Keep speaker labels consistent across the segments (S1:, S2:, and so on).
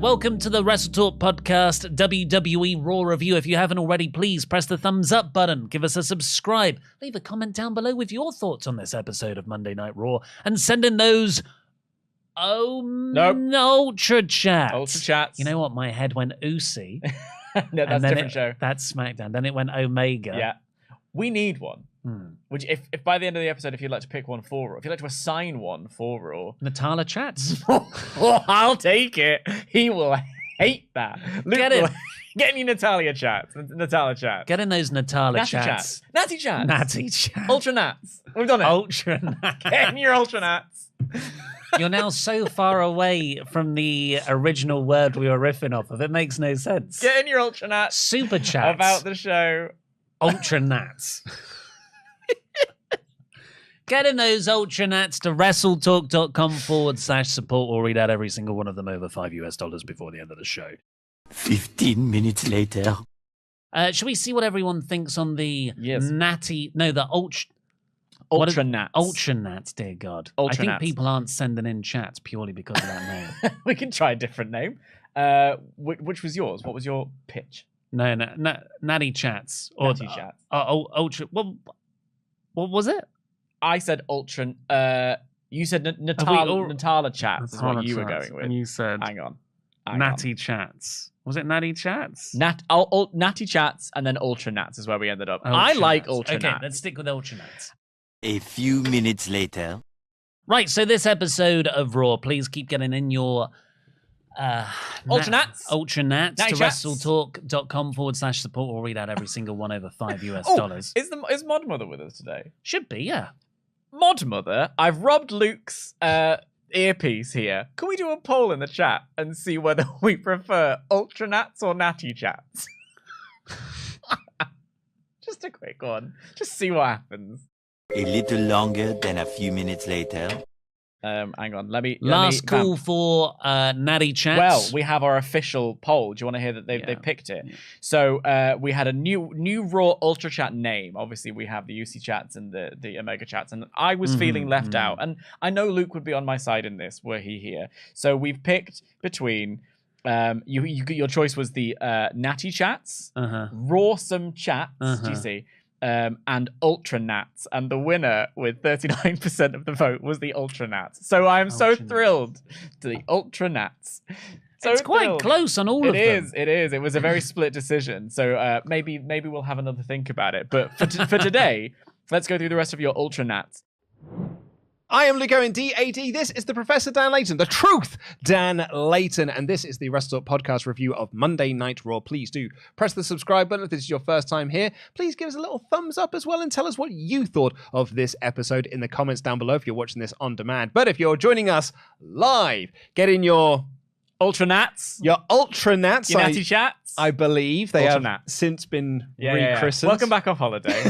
S1: welcome to the WrestleTalk podcast, WWE Raw Review. If you haven't already, please press the thumbs up button, give us a subscribe, leave a comment down below with your thoughts on this episode of Monday Night Raw, and send in those Ultra Chats.
S2: Ultra Chats.
S1: You know what? My head went Usi.
S2: No, that's a different show.
S1: That's SmackDown. Then it went Omega.
S2: Yeah. We need one. Which, if by the end of the episode, if you'd like to pick one for Raw, if you'd like to assign one for Raw,
S1: Natala Chats.
S2: I'll take it. He will hate that.
S1: Get it.
S2: Get any Natalia chats. Natalia chats.
S1: Get in those Natala
S2: Natty
S1: chats.
S2: Natty chats.
S1: Natty chats.
S2: Ultranats. We've done it.
S1: Ultranats.
S2: Get in your Ultranats.
S1: You're now so far away from the original word we were riffing off of. It makes no sense.
S2: Get in your Ultranats.
S1: Super chats.
S2: About the show.
S1: Ultranats. Get in those Ultranats to WrestleTalk.com/support. We'll read out every single one of them over $5 before the end of the show.
S3: 15 minutes later.
S1: Should we see what everyone thinks on the Ultranats. Ultranats, dear God.
S2: Ultranats.
S1: I think people aren't sending in chats purely because of that name.
S2: We can try a different name. Which was yours? What was your pitch?
S1: No, Natty Chats.
S2: Natty Chats.
S1: Ultra. What was it?
S2: I said Ultra. You said Natala Chats is what you were going with.
S1: And you said
S2: hang on.
S1: Natty Chats. Was it Natty Chats?
S2: Natty Chats and then Ultranats is where we ended up. I like Ultranats.
S1: Okay, let's stick with Ultranats.
S3: A few minutes later.
S1: Right, so this episode of Raw, please keep getting in your
S2: Ultranats
S1: to WrestleTalk.com/support. We'll read out every single one over $5.
S2: Is Mod Mother with us today?
S1: Should be, yeah.
S2: Mod Mother, I've robbed Luke's earpiece here. Can we do a poll in the chat and see whether we prefer Ultranats or Natty Chats? Just a quick one. Just see what happens.
S3: A little longer than a few minutes later.
S2: Hang on. Let me
S1: Last call for Natty Chats.
S2: Well, we have our official poll. Do you want to hear that they picked it? Yeah. So we had a new Raw Ultra Chat name. Obviously, we have the UC Chats and the Omega Chats, and I was feeling left out. And I know Luke would be on my side in this were he here. So we've picked between. Your choice was the Natty Chats, Rawsome Chats. Do you see? And Ultranats, and the winner with 39% of the vote was the Ultranats. So I am so thrilled to the Ultranats. So
S1: it's quite close on all of them.
S2: It is. It was a very split decision. So maybe we'll have another think about it. But for today, let's go through the rest of your Ultranats.
S4: I am Luke Owen, D-A-D. This is the Professor Dan Layton, the truth, Dan Layton. And this is the WrestleTalk podcast review of Monday Night Raw. Please do press the subscribe button if this is your first time here. Please give us a little thumbs up as well and tell us what you thought of this episode in the comments down below if you're watching this on demand. But if you're joining us live, get in your
S2: Ultranats.
S4: Your Ultranats.
S2: Your Natty Chats.
S4: I believe they have since been rechristened.
S2: Welcome back off holiday.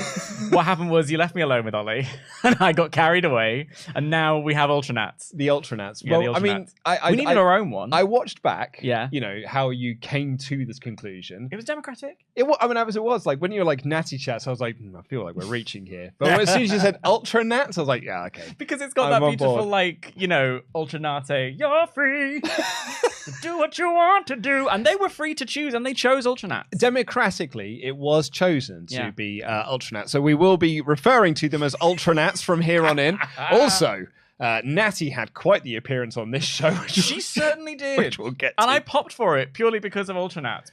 S2: What happened was you left me alone with Ollie, and I got carried away, and now we have Ultranats.
S4: The Ultranats.
S2: Yeah,
S4: well,
S2: the Ultranats.
S4: I mean,
S2: we needed our own one.
S4: I watched back.
S2: Yeah.
S4: You know how you came to this conclusion.
S2: It was democratic.
S4: It was like when you were like Natty Chats, I was like, I feel like we're reaching here. But as soon as you said Ultranats, I was like, yeah, okay.
S2: Because it's got that beautiful, like, Ultranate, you're free to do what you want to do, and they were free to choose, and they chose Ultranats.
S4: Democratically, it was chosen to be Ultranats. So we will be referring to them as Ultranats from here on in. Also, Natty had quite the appearance on this show.
S2: She certainly did.
S4: Which we'll get to.
S2: And I popped for it purely because of Ultranats.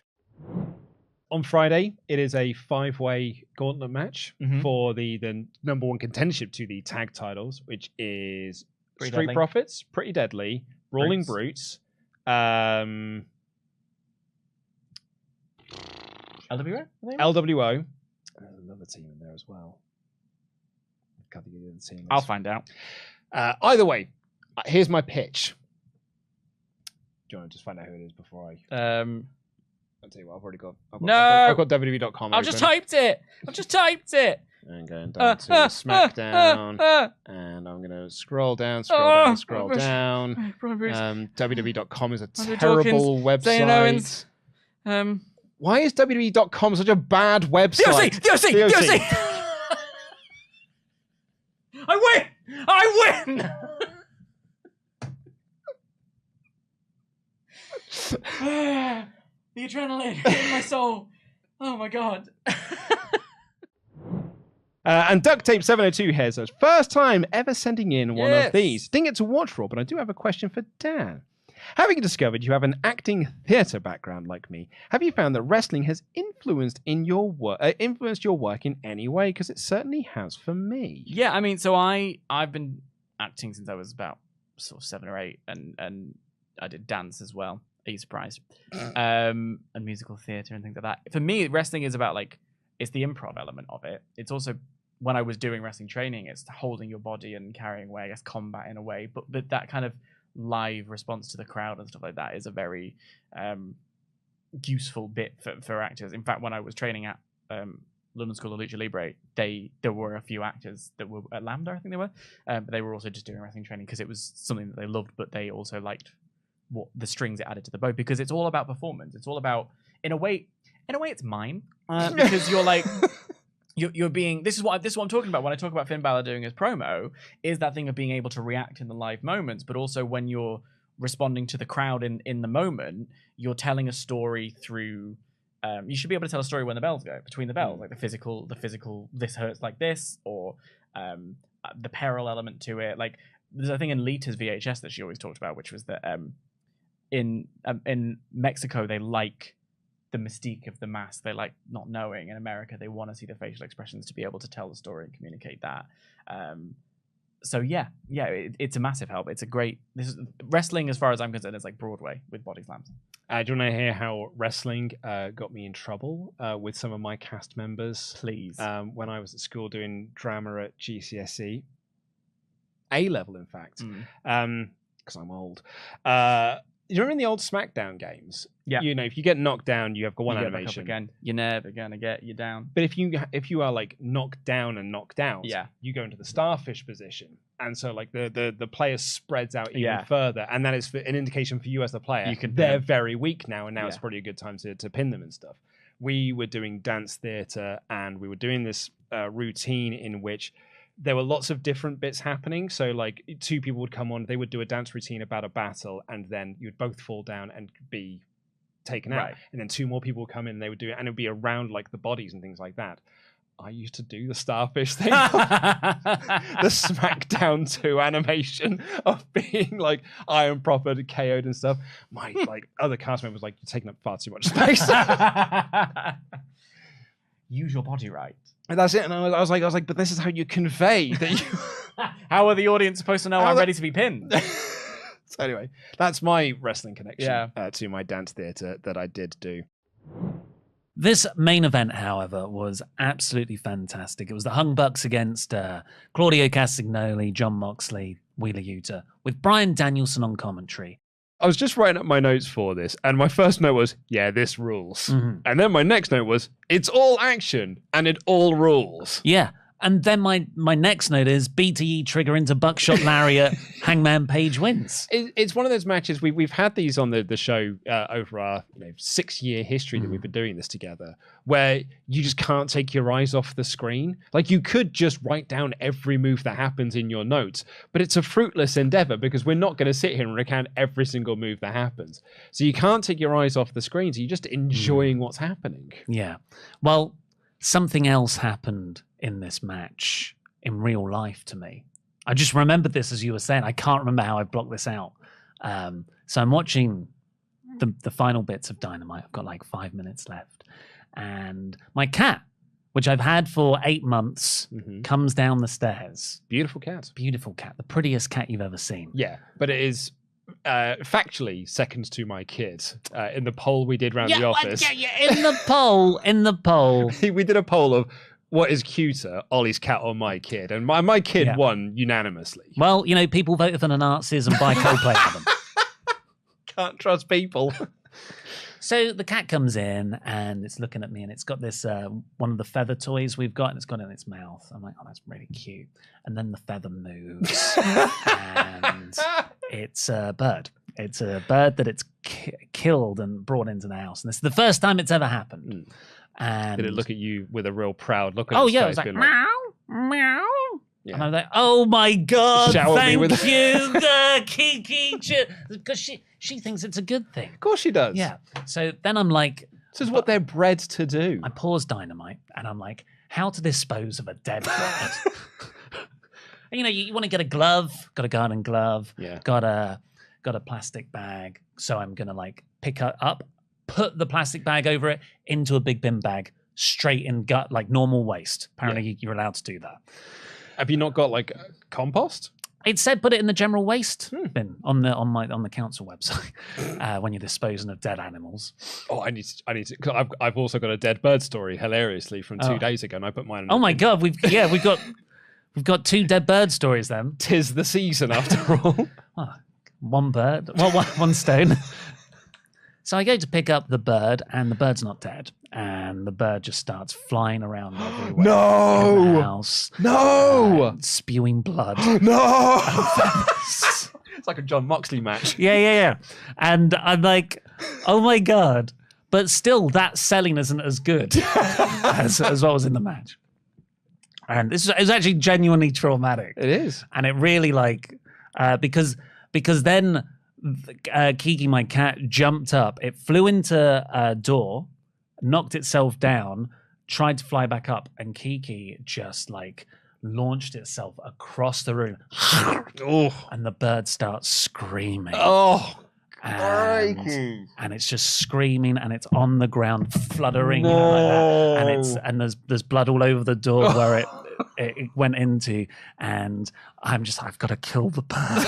S4: On Friday, it is a 5-way gauntlet match for the number one contendership to the tag titles, which is Street Profits, Pretty Deadly, Brawling Brutes,
S2: LWO?
S4: LWO. There's another team in there as well.
S2: I'll find out.
S4: Either way, here's my pitch. Do you want to just find out who it is before I... I'll tell you what, I've already got... I've got WWE.com.
S2: I've just typed it.
S4: And going down to SmackDown. And I'm going to scroll down. WWE.com is a terrible website. Why is WWE.com such a bad website?
S2: DOC! I win! adrenaline in my soul. Oh my god.
S4: And Duct Tape 702 here says, first time ever sending in one of these. Didn't get to watch Raw, but I do have a question for Dan. Having discovered you have an acting theatre background like me, have you found that wrestling has influenced your work in any way? Because it certainly has for me.
S2: Yeah, I mean, so I've been acting since I was about sort of 7 or 8, and I did dance as well. Are you surprised? And musical theatre and things like that. For me, wrestling is about like, it's the improv element of it. It's also, when I was doing wrestling training, it's holding your body and carrying away, I guess, combat in a way. But that kind of live response to the crowd and stuff like that is a very useful bit for actors. In fact, when I was training at London School of Lucha Libre, there were a few actors that were at Lambda, I think they were, but they were also just doing wrestling training because it was something that they loved, but they also liked what the strings it added to the bow, because it's all about performance. It's all about, in a way it's mime, because you're like, you're being, this is what I'm talking about when I talk about Finn Balor doing his promo, is that thing of being able to react in the live moments, but also when you're responding to the crowd in the moment, you're telling a story through, you should be able to tell a story when the bells go, between the bells, like the physical, this hurts like this, or the peril element to it. Like, there's a thing in Lita's VHS that she always talked about, which was that in Mexico, they like the mystique of the mask. They like not knowing. In America, they want to see the facial expressions to be able to tell the story and communicate that. So it's a massive help. It's a great, wrestling, as far as I'm concerned, is like Broadway with body slams.
S4: Do you want to hear how wrestling got me in trouble with some of my cast members?
S2: Please.
S4: When I was at school doing drama at GCSE, A-level, in fact, because I'm old. You remember in the old SmackDown games?
S2: Yeah.
S4: You know, if you get knocked down, you have got one animation.
S2: Again. You're never gonna get you down.
S4: But if you are like knocked down and knocked out,
S2: yeah,
S4: you go into the starfish position, and so like the player spreads out even further, and that is an indication for you as the player. They're very weak now, and now it's probably a good time to pin them and stuff. We were doing dance theatre, and we were doing this routine in which there were lots of different bits happening. So like 2 people would come on, they would do a dance routine about a battle, and then you'd both fall down and be taken out. Right. And then 2 more people would come in, and they would do it, and it would be around like the bodies and things like that. I used to do the starfish thing. The SmackDown 2 animation of being like Iron Proper KO'd and stuff. My like other cast members like, you're taking up far too much space.
S2: Use your body right.
S4: And that's it. And I was like, but this is how you convey that you.
S2: How are the audience supposed to know I'm ready to be pinned?
S4: So anyway, that's my wrestling connection to my dance theatre that I did do.
S1: This main event, however, was absolutely fantastic. It was the Hung Bucks against Claudio Castagnoli, Jon Moxley, Wheeler Yuta, with Bryan Danielson on commentary.
S4: I was just writing up my notes for this, and my first note was, yeah, this rules. Mm-hmm. And then my next note was, it's all action, and it all rules.
S1: Yeah. And then my next note is BTE trigger into buckshot lariat, Hangman Page wins.
S4: It's one of those matches, we've had these on the show over our 6-year history that we've been doing this together, where you just can't take your eyes off the screen. Like, you could just write down every move that happens in your notes, but it's a fruitless endeavor because we're not going to sit here and recount every single move that happens. So you can't take your eyes off the screen, so you're just enjoying what's happening.
S1: Yeah. Well, something else happened in this match in real life to me. I just remembered this as you were saying. I can't remember how I blocked this out. So I'm watching the final bits of Dynamite. I've got like 5 minutes left. And my cat, which I've had for 8 months, comes down the stairs.
S4: Beautiful cat.
S1: Beautiful cat. The prettiest cat you've ever seen.
S4: Yeah, but it is factually second to my kid in the poll we did around the office.
S1: In the poll.
S4: We did a poll of what is cuter, Ollie's cat or my kid? And my kid won unanimously.
S1: Well, people voted for the Nazis and buy Coldplay album.
S4: Can't trust people.
S1: So the cat comes in and it's looking at me and it's got this, one of the feather toys we've got, and it's got it in its mouth. I'm like, oh, that's really cute. And then the feather moves and it's a bird. It's a bird that it's killed and brought into the house. And this is the first time it's ever happened. And
S4: did it look at you with a real proud look?
S1: Oh, yeah, it was like, meow, meow. And I'm like, oh my God,
S4: Shower me
S1: thank
S4: with
S1: you, Kiki. Because she thinks it's a good thing.
S4: Of course she does.
S1: Yeah. So then I'm like...
S4: This is what they're bred to do.
S1: I pause Dynamite and I'm like, how to dispose of a dead bird? You know, you want to get a glove, got a garden glove, got a plastic bag. So I'm going to like pick it up, put the plastic bag over it into a big bin bag, straight in gut, like normal waste. Apparently you're allowed to do that.
S4: Have you not got like compost?
S1: It said put it in the general waste bin on the council website when you're disposing of dead animals.
S4: Oh, I need to. Cause I've also got a dead bird story, hilariously, from 2 days ago, and I put mine in.
S1: Oh my God, we've got 2 dead bird stories then.
S4: 'Tis the season after all.
S1: Oh, one bird, one stone. So I go to pick up the bird, and the bird's not dead, and the bird just starts flying around everywhere.
S4: No!
S1: In the house.
S4: No!
S1: Spewing blood.
S4: No! It's like a John Moxley match.
S1: Yeah. And I'm like, oh my God. But still, that selling isn't as good as what was in the match. And it was actually genuinely traumatic.
S4: It is.
S1: And it really because then Kiki, my cat, jumped up. It flew into a door, knocked itself down, tried to fly back up, and Kiki just like launched itself across the room. And the bird starts screaming.
S4: Oh,
S1: and it's just screaming, and it's on the ground fluttering,
S4: no.
S1: you know, like that. And there's blood all over the door where it went into, and I've got to kill the bird.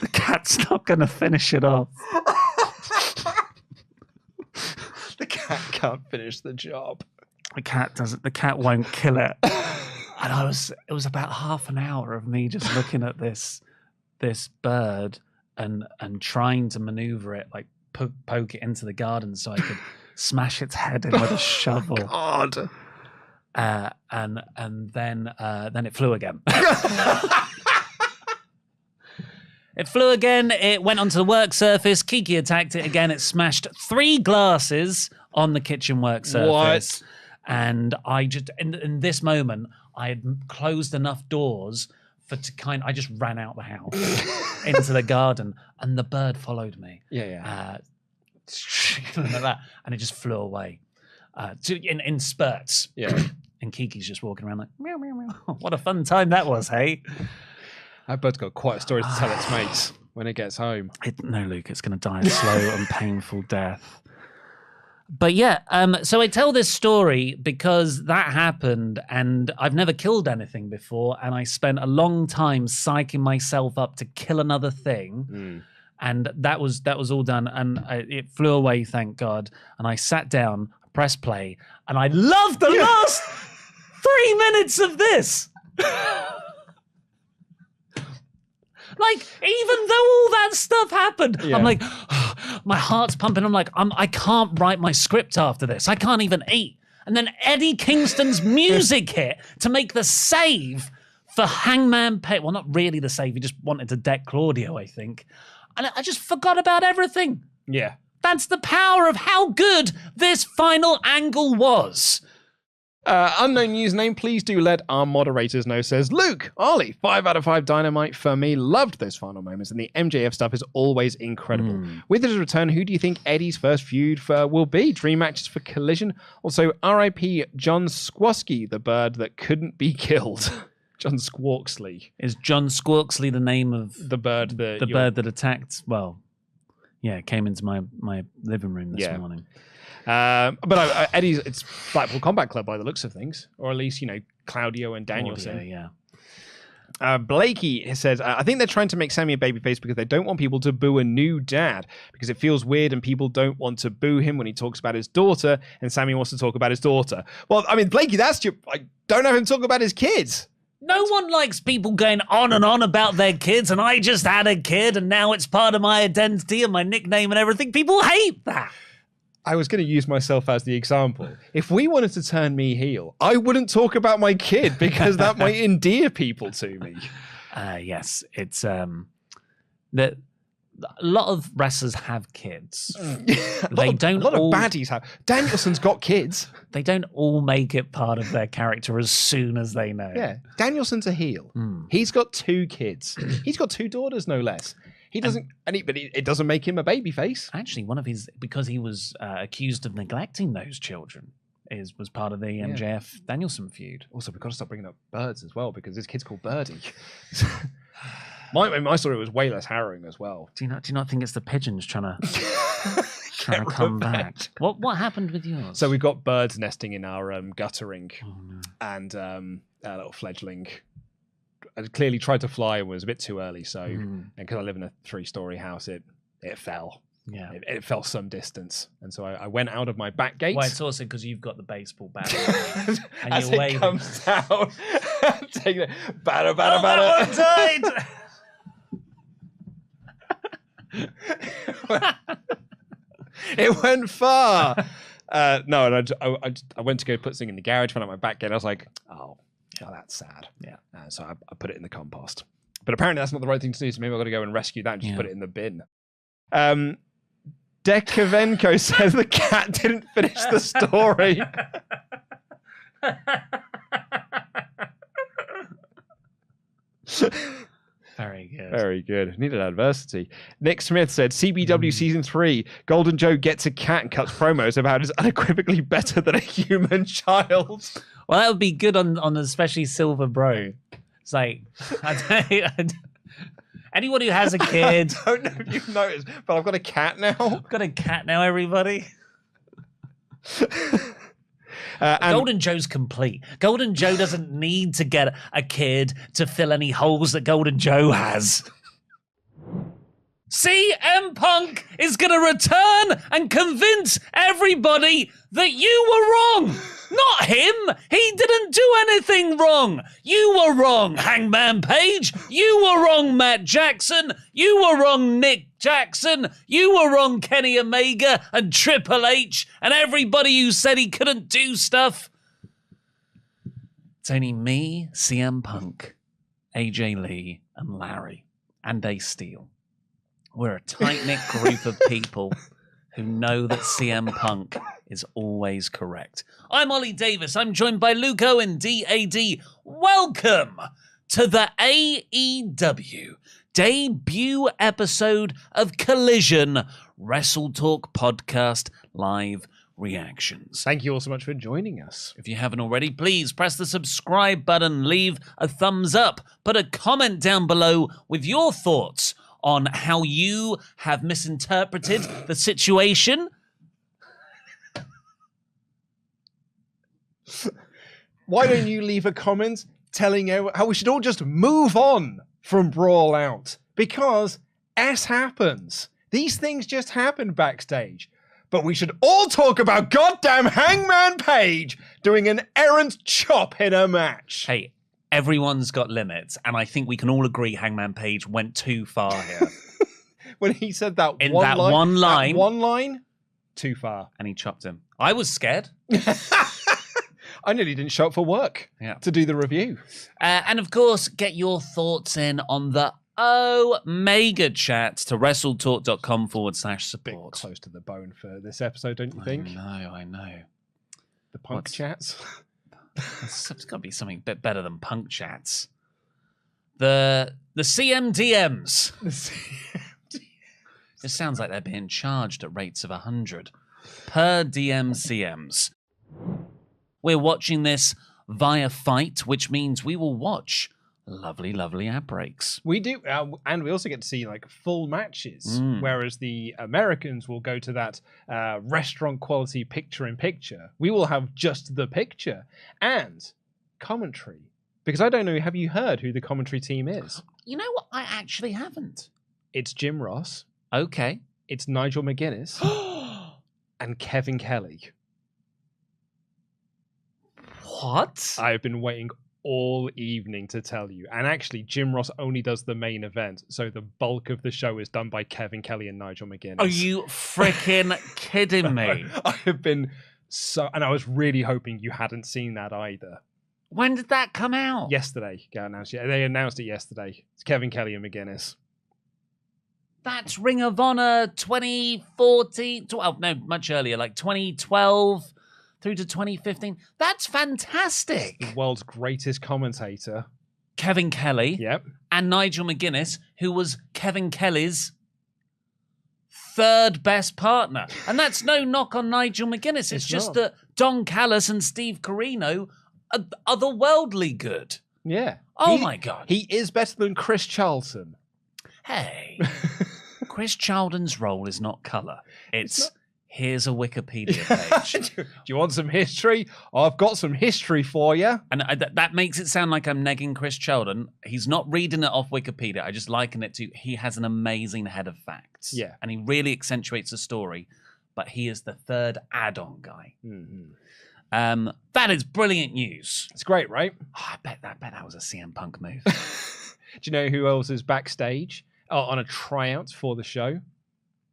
S1: The cat's not going to finish it off.
S4: The cat can't finish the job.
S1: The cat doesn't. The cat won't kill it. And it was about half an hour of me just looking at this bird and trying to maneuver it, like poke it into the garden so I could smash its head in with a shovel.
S4: God.
S1: And then it flew again. It flew again. It went onto the work surface. Kiki attacked it again. It smashed 3 glasses on the kitchen work surface. What? And I just in this moment I had closed enough doors I just ran out the house into the garden, and the bird followed me. Like that, and it just flew away in spurts. Yeah. And Kiki's just walking around like meow meow meow. What a fun time that was, hey.
S4: That bird's got quite a story to tell its mates when it gets home.
S1: No, Luke, it's going to die a slow and painful death. But yeah, so I tell this story because that happened, and I've never killed anything before, and I spent a long time psyching myself up to kill another thing, and that was all done, and it flew away, thank God. And I sat down, pressed play, and I loved the last 3 minutes of this. Like, even though all that stuff happened, I'm like, my heart's pumping. I'm like, I can't write my script after this. I can't even eat. And then Eddie Kingston's music hit to make the save for Hangman Page. Well, not really the save. He just wanted to deck Claudio, I think. And I just forgot about everything.
S4: Yeah.
S1: That's the power of how good this final angle was.
S4: Unknown username, please do let our moderators know, says Luke, Ollie, 5 out of 5 Dynamite for me. Loved those final moments, and the MJF stuff is always incredible. With his return, who do you think Eddie's first feud will be? Dream matches for Collision. Also, RIP John Squawksky, the bird that couldn't be killed. John Squawksley.
S1: Is John Squawksley the name of
S4: the bird
S1: that attacked? Well, yeah, it came into my living room this morning.
S4: But Eddie's, it's Blackpool Combat Club by the looks of things, or at least, Claudio and Danielson. Blakey says, I think they're trying to make Sammy a babyface because they don't want people to boo a new dad, because it feels weird and people don't want to boo him when he talks about his daughter, and Sammy wants to talk about his daughter. Well, I mean, Blakey, don't have him talk about his kids.
S1: No one likes people going on and on about their kids, and I just had a kid, and now it's part of my identity and my nickname and everything. People hate that.
S4: I was going to use myself as the example. If we wanted to turn me heel, I wouldn't talk about my kid because that might endear people to me.
S1: Yes, it's that a lot of wrestlers have kids. They don't.
S4: A lot of baddies have. Danielson's got kids.
S1: They don't all make it part of their character as soon as they know.
S4: Yeah, Danielson's a heel. He's got 2 kids. He's got 2 daughters, no less. He doesn't, but it doesn't make him a babyface.
S1: Actually, one of his, because he was accused of neglecting those children, was part of the MJF Danielson feud.
S4: Also, we've got to stop bringing up birds as well because his kid's called Birdie. My story was way less harrowing as well.
S1: Do you not think it's the pigeons trying to come back? What happened with yours?
S4: So we've got birds nesting in our guttering, and a little fledgling. I clearly tried to fly and was a bit too early. So, and because I live in a 3-story house, it fell.
S1: Yeah,
S4: it fell some distance, and so I went out of my back gate.
S1: Well, it's also because you've got the baseball bat, and
S4: as
S1: you're
S4: it comes down, taking it, batter.
S1: That one
S4: died. It went far. No, and I went to go put something in the garage, found out my back gate. I was like, oh, that's sad.
S1: Yeah.
S4: So I put it in the compost. But apparently that's not the right thing to do. So maybe I've got to go and rescue that and just put it in the bin. Dekavenko says the cat didn't finish the story.
S1: Very good.
S4: Very good. Needed adversity. Nick Smith said, CBW Season 3, Golden Joe gets a cat and cuts promos about is unequivocally better than a human child.
S1: Well, that would be good on especially Silver Bro. It's like, anyone who has a kid.
S4: I don't know if you've noticed, but I've got a cat now.
S1: I've got a cat now, everybody. Golden Joe's complete. Golden Joe doesn't need to get a kid to fill any holes that Golden Joe has. CM Punk is going to return and convince everybody that you were wrong. Not him. He didn't do anything wrong. You were wrong, Hangman Page. You were wrong, Matt Jackson. You were wrong, Nick Jackson. You were wrong, Kenny Omega and Triple H and everybody who said he couldn't do stuff. It's only me, CM Punk, AJ Lee, and Larry, and Ace Steel. We're a tight-knit group of people who know that CM Punk is always correct. I'm Ollie Davis. I'm joined by Luke Owen, DAD. Welcome to the AEW debut episode of Collision WrestleTalk Podcast Live Reactions.
S4: Thank you all so much for joining us.
S1: If you haven't already, please press the subscribe button, leave a thumbs up, put a comment down below with your thoughts on how you have misinterpreted the situation.
S4: Why don't you leave a comment telling how we should all just move on from Brawl Out? Because S happens. These things just happen backstage. But we should all talk about goddamn Hangman Page doing an errant chop in a match.
S1: Hey, everyone's got limits, and I think we can all agree Hangman Page went too far here.
S4: When he said that
S1: in
S4: one
S1: that
S4: line,
S1: one
S4: line, too far.
S1: And he chopped him. I was scared.
S4: I nearly didn't show up for work to do the review.
S1: And of course, get your thoughts in on the Omega chat to WrestleTalk.com/support.
S4: Bit close to the bone for this episode, don't you think?
S1: I know.
S4: The punk chats.
S1: It's got to be something a bit better than punk chats. The CMDMs. It sounds like they're being charged at rates of 100 per DMCMs. We're watching this via Fight, which means we will watch lovely, lovely ad breaks.
S4: We do, and we also get to see like full matches, whereas the Americans will go to that restaurant quality picture-in-picture. We will have just the picture and commentary. Because I don't know, have you heard who the commentary team is?
S1: You know what? I actually haven't.
S4: It's Jim Ross.
S1: Okay.
S4: It's Nigel McGuinness. And Kevin Kelley.
S1: What?
S4: I've been waiting all evening to tell you. And actually, Jim Ross only does the main event, so the bulk of the show is done by Kevin Kelley and Nigel McGuinness.
S1: Are you freaking kidding me?
S4: I have been so... And I was really hoping you hadn't seen that either.
S1: When did that come out?
S4: Yesterday. They announced it yesterday. It's Kevin Kelley and McGuinness.
S1: That's Ring of Honor 2014. Oh, no, much earlier, like 2012 through to 2015. That's fantastic.
S4: The world's greatest commentator.
S1: Kevin Kelley.
S4: Yep.
S1: And Nigel McGuinness, who was Kevin Kelly's third best partner. And that's no knock on Nigel McGuinness. It's just that Don Callis and Steve Corino are otherworldly good.
S4: Yeah.
S1: Oh, my God.
S4: He is better than Chris Charlton.
S1: Hey, Chris Charlton's role is not colour. It's here's a Wikipedia page.
S4: Do you want some history? I've got some history for you.
S1: And that makes it sound like I'm negging Chris Charlton. He's not reading it off Wikipedia. I just liken it to he has an amazing head of facts.
S4: Yeah.
S1: And he really accentuates the story, but he is the third add-on guy.
S4: Mm-hmm.
S1: That is brilliant news.
S4: It's great, right?
S1: Oh, I bet that was a CM Punk move.
S4: Do you know who else is backstage on a tryout for the show?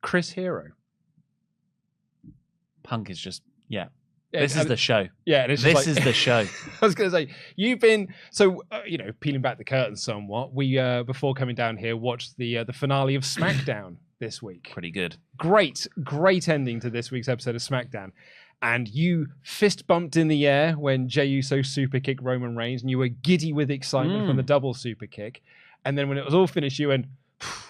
S4: Chris Hero.
S1: Punk is just, this is the show.
S4: Yeah,
S1: this is the show.
S4: I was going to say, you've been, peeling back the curtain somewhat, we, before coming down here, watched the finale of SmackDown this week.
S1: Pretty good.
S4: Great ending to this week's episode of SmackDown. And you fist bumped in the air when Jey Uso super kicked Roman Reigns, and you were giddy with excitement from the double super kick. And then when it was all finished, you went,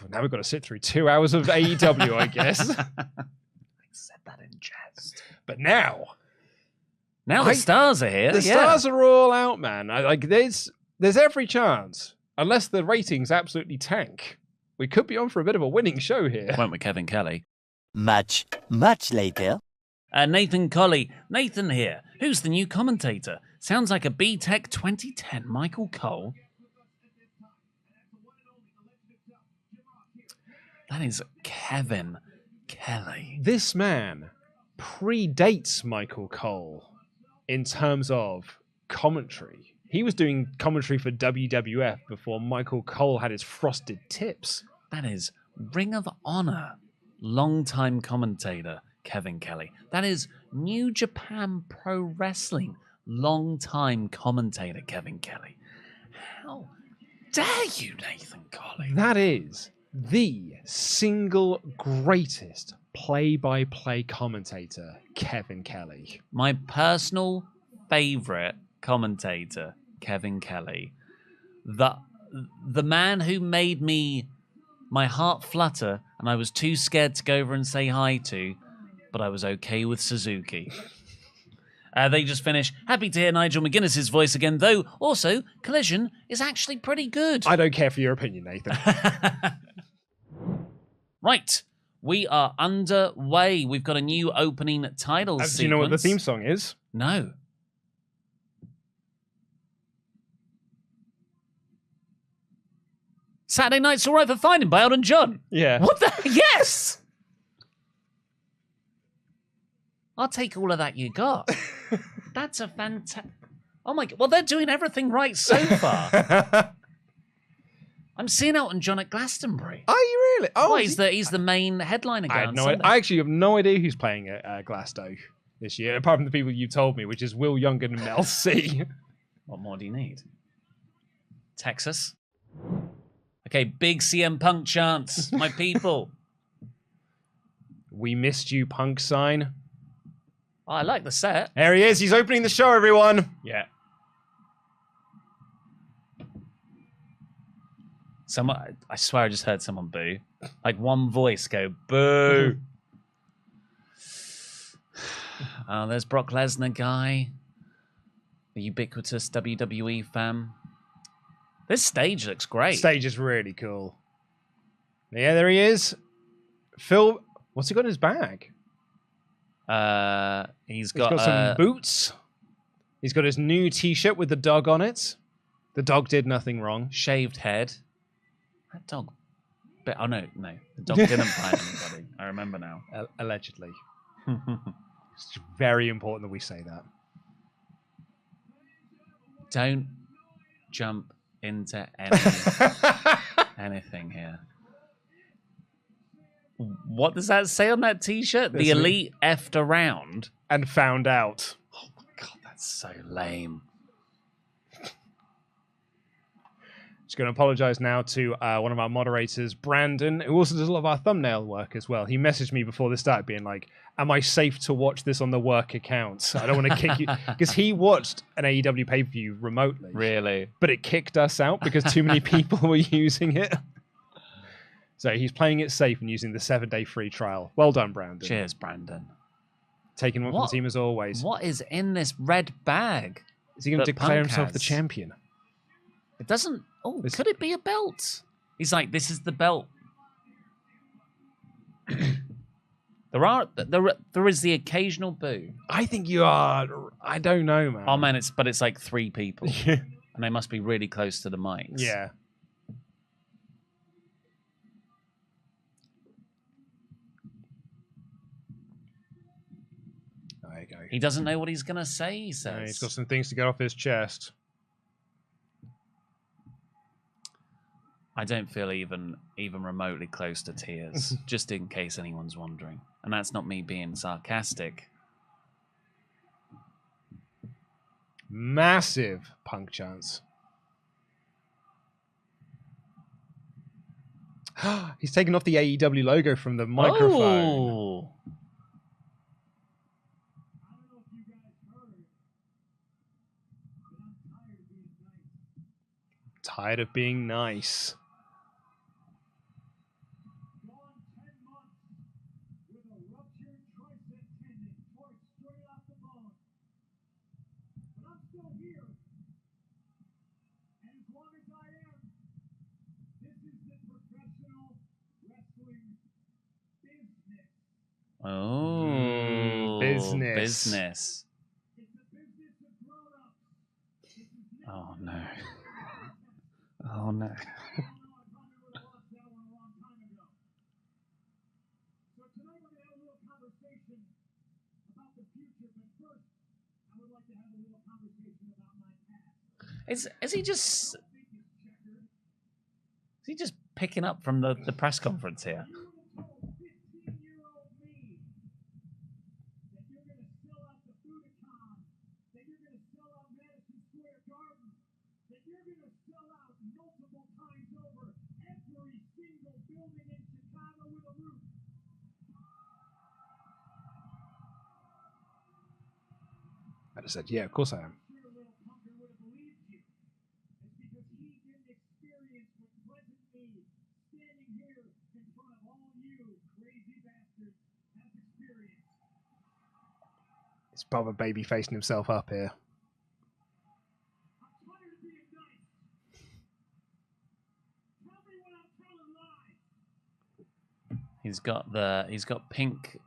S4: now we've got to sit through 2 hours of AEW, I guess.
S1: I said that in jest.
S4: But now
S1: the stars are here.
S4: The stars are all out, man. There's every chance, unless the ratings absolutely tank, we could be on for a bit of a winning show here.
S1: Went with Kevin Kelley.
S3: Much later.
S1: Nathan Colley. Nathan here. Who's the new commentator? Sounds like a B-Tech 2010 Michael Cole. That is Kevin Kelley.
S4: This man predates Michael Cole in terms of commentary. He was doing commentary for WWF before Michael Cole had his frosted tips.
S1: That is Ring of Honor longtime commentator Kevin Kelley. That is New Japan Pro Wrestling longtime commentator Kevin Kelley. How dare you, Nathan Colley?
S4: That is the single greatest play-by-play commentator, Kevin Kelley.
S1: My personal favorite commentator, Kevin Kelley. The man who made my heart flutter and I was too scared to go over and say hi to, but I was okay with Suzuki. They just finished. Happy to hear Nigel McGuinness's voice again, though also Collision is actually pretty good.
S4: I don't care for your opinion, Nathan.
S1: Right. We are underway. We've got a new opening title sequence.
S4: Do you know what the theme song is?
S1: No. Saturday Night's All Right for Finding by Elton John.
S4: Yeah.
S1: What the? Yes! I'll take all of that you got. That's a fantastic... Oh my God. Well, they're doing everything right so far. I'm seeing Elton John at Glastonbury.
S4: Are you really? Oh,
S1: he's the main headliner guy on Sunday.
S4: I actually have no idea who's playing at Glasgow this year, apart from the people you told me, which is Will Young and Mel C.
S1: What more do you need? Texas? Okay, big CM Punk chance, my people.
S4: We missed you, Punk sign.
S1: Oh, I like the set.
S4: There he is. He's opening the show, everyone.
S1: Yeah. I swear I just heard someone boo. Like one voice go, boo. Oh, there's Brock Lesnar guy. The ubiquitous WWE fan. This stage looks great.
S4: Stage is really cool. Yeah, there he is. Phil, what's he got in his bag?
S1: He's got
S4: some boots. He's got his new t-shirt with the dog on it. The dog did nothing wrong.
S1: Shaved head. That dog... Oh, no. The dog didn't find anybody. I remember now.
S4: Allegedly. It's very important that we say that.
S1: Don't jump into anything here. What does that say on that t-shirt? The Elite effed around.
S4: And found out.
S1: Oh my God, that's so lame.
S4: Just going to apologize now to one of our moderators, Brandon, who also does a lot of our thumbnail work as well. He messaged me before this started being like, am I safe to watch this on the work account? I don't want to kick you. Because he watched an AEW pay-per-view remotely.
S2: Really?
S4: But it kicked us out because too many people were using it. So he's playing it safe and using the 7-day free trial. Well done, Brandon.
S1: Cheers, Brandon.
S4: Taking one for the team as always.
S1: What is in this red bag?
S4: Is he going to declare himself the champion?
S1: It doesn't... Oh, could it be a belt? He's like, this is the belt. There is the occasional boo.
S4: I think you are... I don't know, man.
S1: Oh, man, it's like 3 people. And they must be really close to the mics.
S4: Yeah. There you go.
S1: He doesn't know what he's going to say, he says.
S4: Yeah, he's got some things to get off his chest.
S1: I don't feel even remotely close to tears, just in case anyone's wondering. And that's not me being sarcastic.
S4: Massive Punk chance. He's taken off the AEW logo from the microphone.
S1: Oh.
S4: Tired of being nice.
S1: Oh, business. Oh no. Oh no. Is he just picking up from the press conference here?
S4: I just said, yeah, of course I am. His brother baby facing himself up here.
S1: He's got pink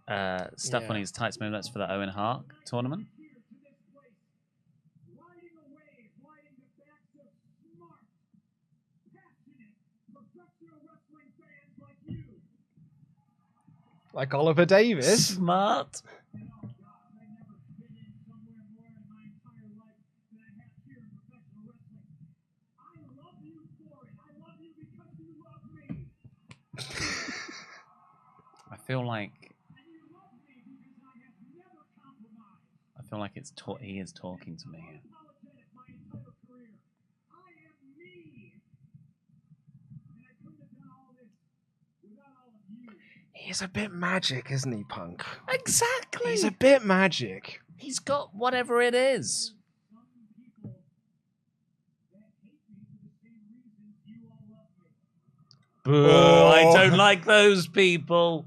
S1: stuff on his tights. Maybe that's for the Owen Hart tournament.
S4: Like Oliver Davis.
S1: Smart. I feel like he is talking to me here.
S4: He's a bit magic, isn't he, Punk?
S1: Exactly.
S4: He's a bit magic.
S1: He's got whatever it is. Boo, I don't like those people.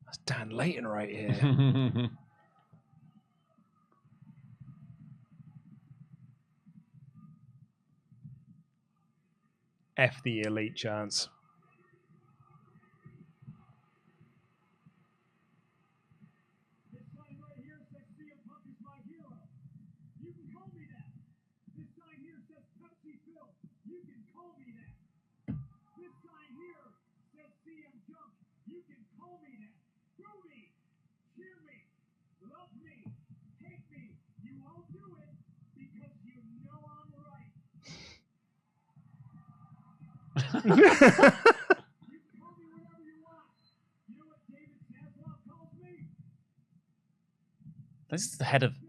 S4: That's Dan Layton right here. F the elite chance.
S5: This sign right here says CM Punk is my hero. You can call me that. This sign here says Pepsi Phil. You can call me that. This sign here says CM Junk. You can call me that. Boo me, cheer me, love me, hate me. You won't do it because you know I'm right. You can call me whatever you want. You know what David Zaslav calls me?
S1: This is the head of
S5: Phil.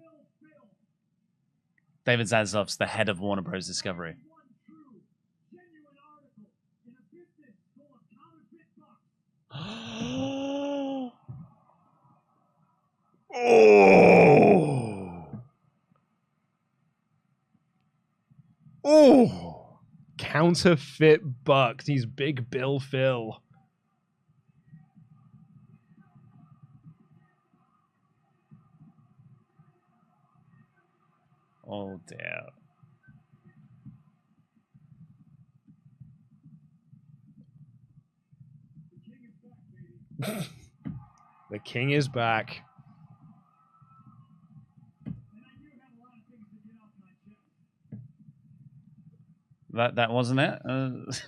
S1: David Zaslav's the head of Warner Bros. Discovery.
S5: One true, genuine article in a business full of counterfeit bucks.
S4: Oh, counterfeit bucks. He's Big Bill Phil.
S1: Oh dear.
S4: The king is back.
S5: And I do have a lot of things to get off my chest.
S1: That wasn't it.
S4: Is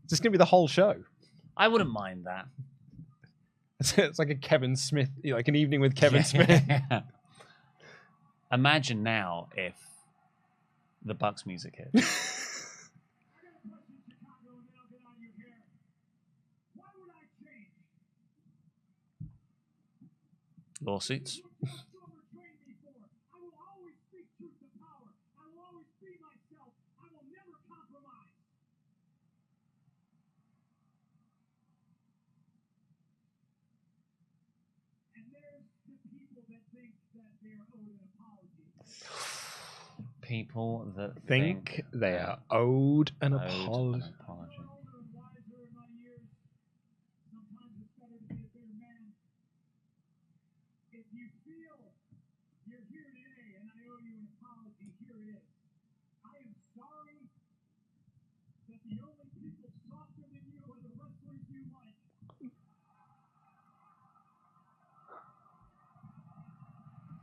S4: this going to be the whole show?
S1: I wouldn't mind that.
S4: It's like a Kevin Smith, like an evening with Kevin Smith.
S1: Imagine now if the Bucks music hit.
S5: I got a question, Chicago, and then I'll get on your hair. Why would I change?
S1: Lawsuits.
S5: What you overtrained me for? I will always speak truth to power. I will always be myself. I will never compromise. And there's the people that think that they are owed an apology.
S1: People that
S4: Think they are owed an
S1: owed
S4: apology.
S1: an apology.
S5: Older and wiser in my years. Sometimes it's better to be a bitter man. If you feel you're here today and I owe you an apology, here it is. I am sorry that the only people softer than you are the wrestlers you like.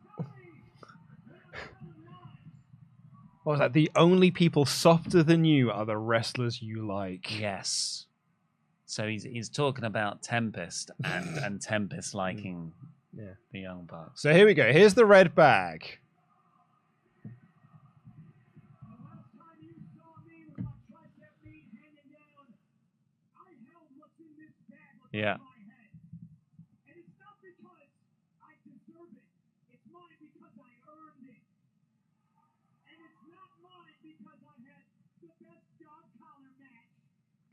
S5: Tell me when I'm telling lies.
S4: What was that? The only people softer than you are the wrestlers you like.
S1: Yes. So he's talking about Tempest and Tempest liking
S4: Yeah.
S1: the Young Bucks.
S4: So here we go. Here's the red bag.
S5: The last time you saw me with my tricep meat hanging down, I held what's in this bag above
S1: Yeah.
S5: my head. And it's not because I deserve it. It's mine because I earned it. And it's not mine because I had the best dog collar match.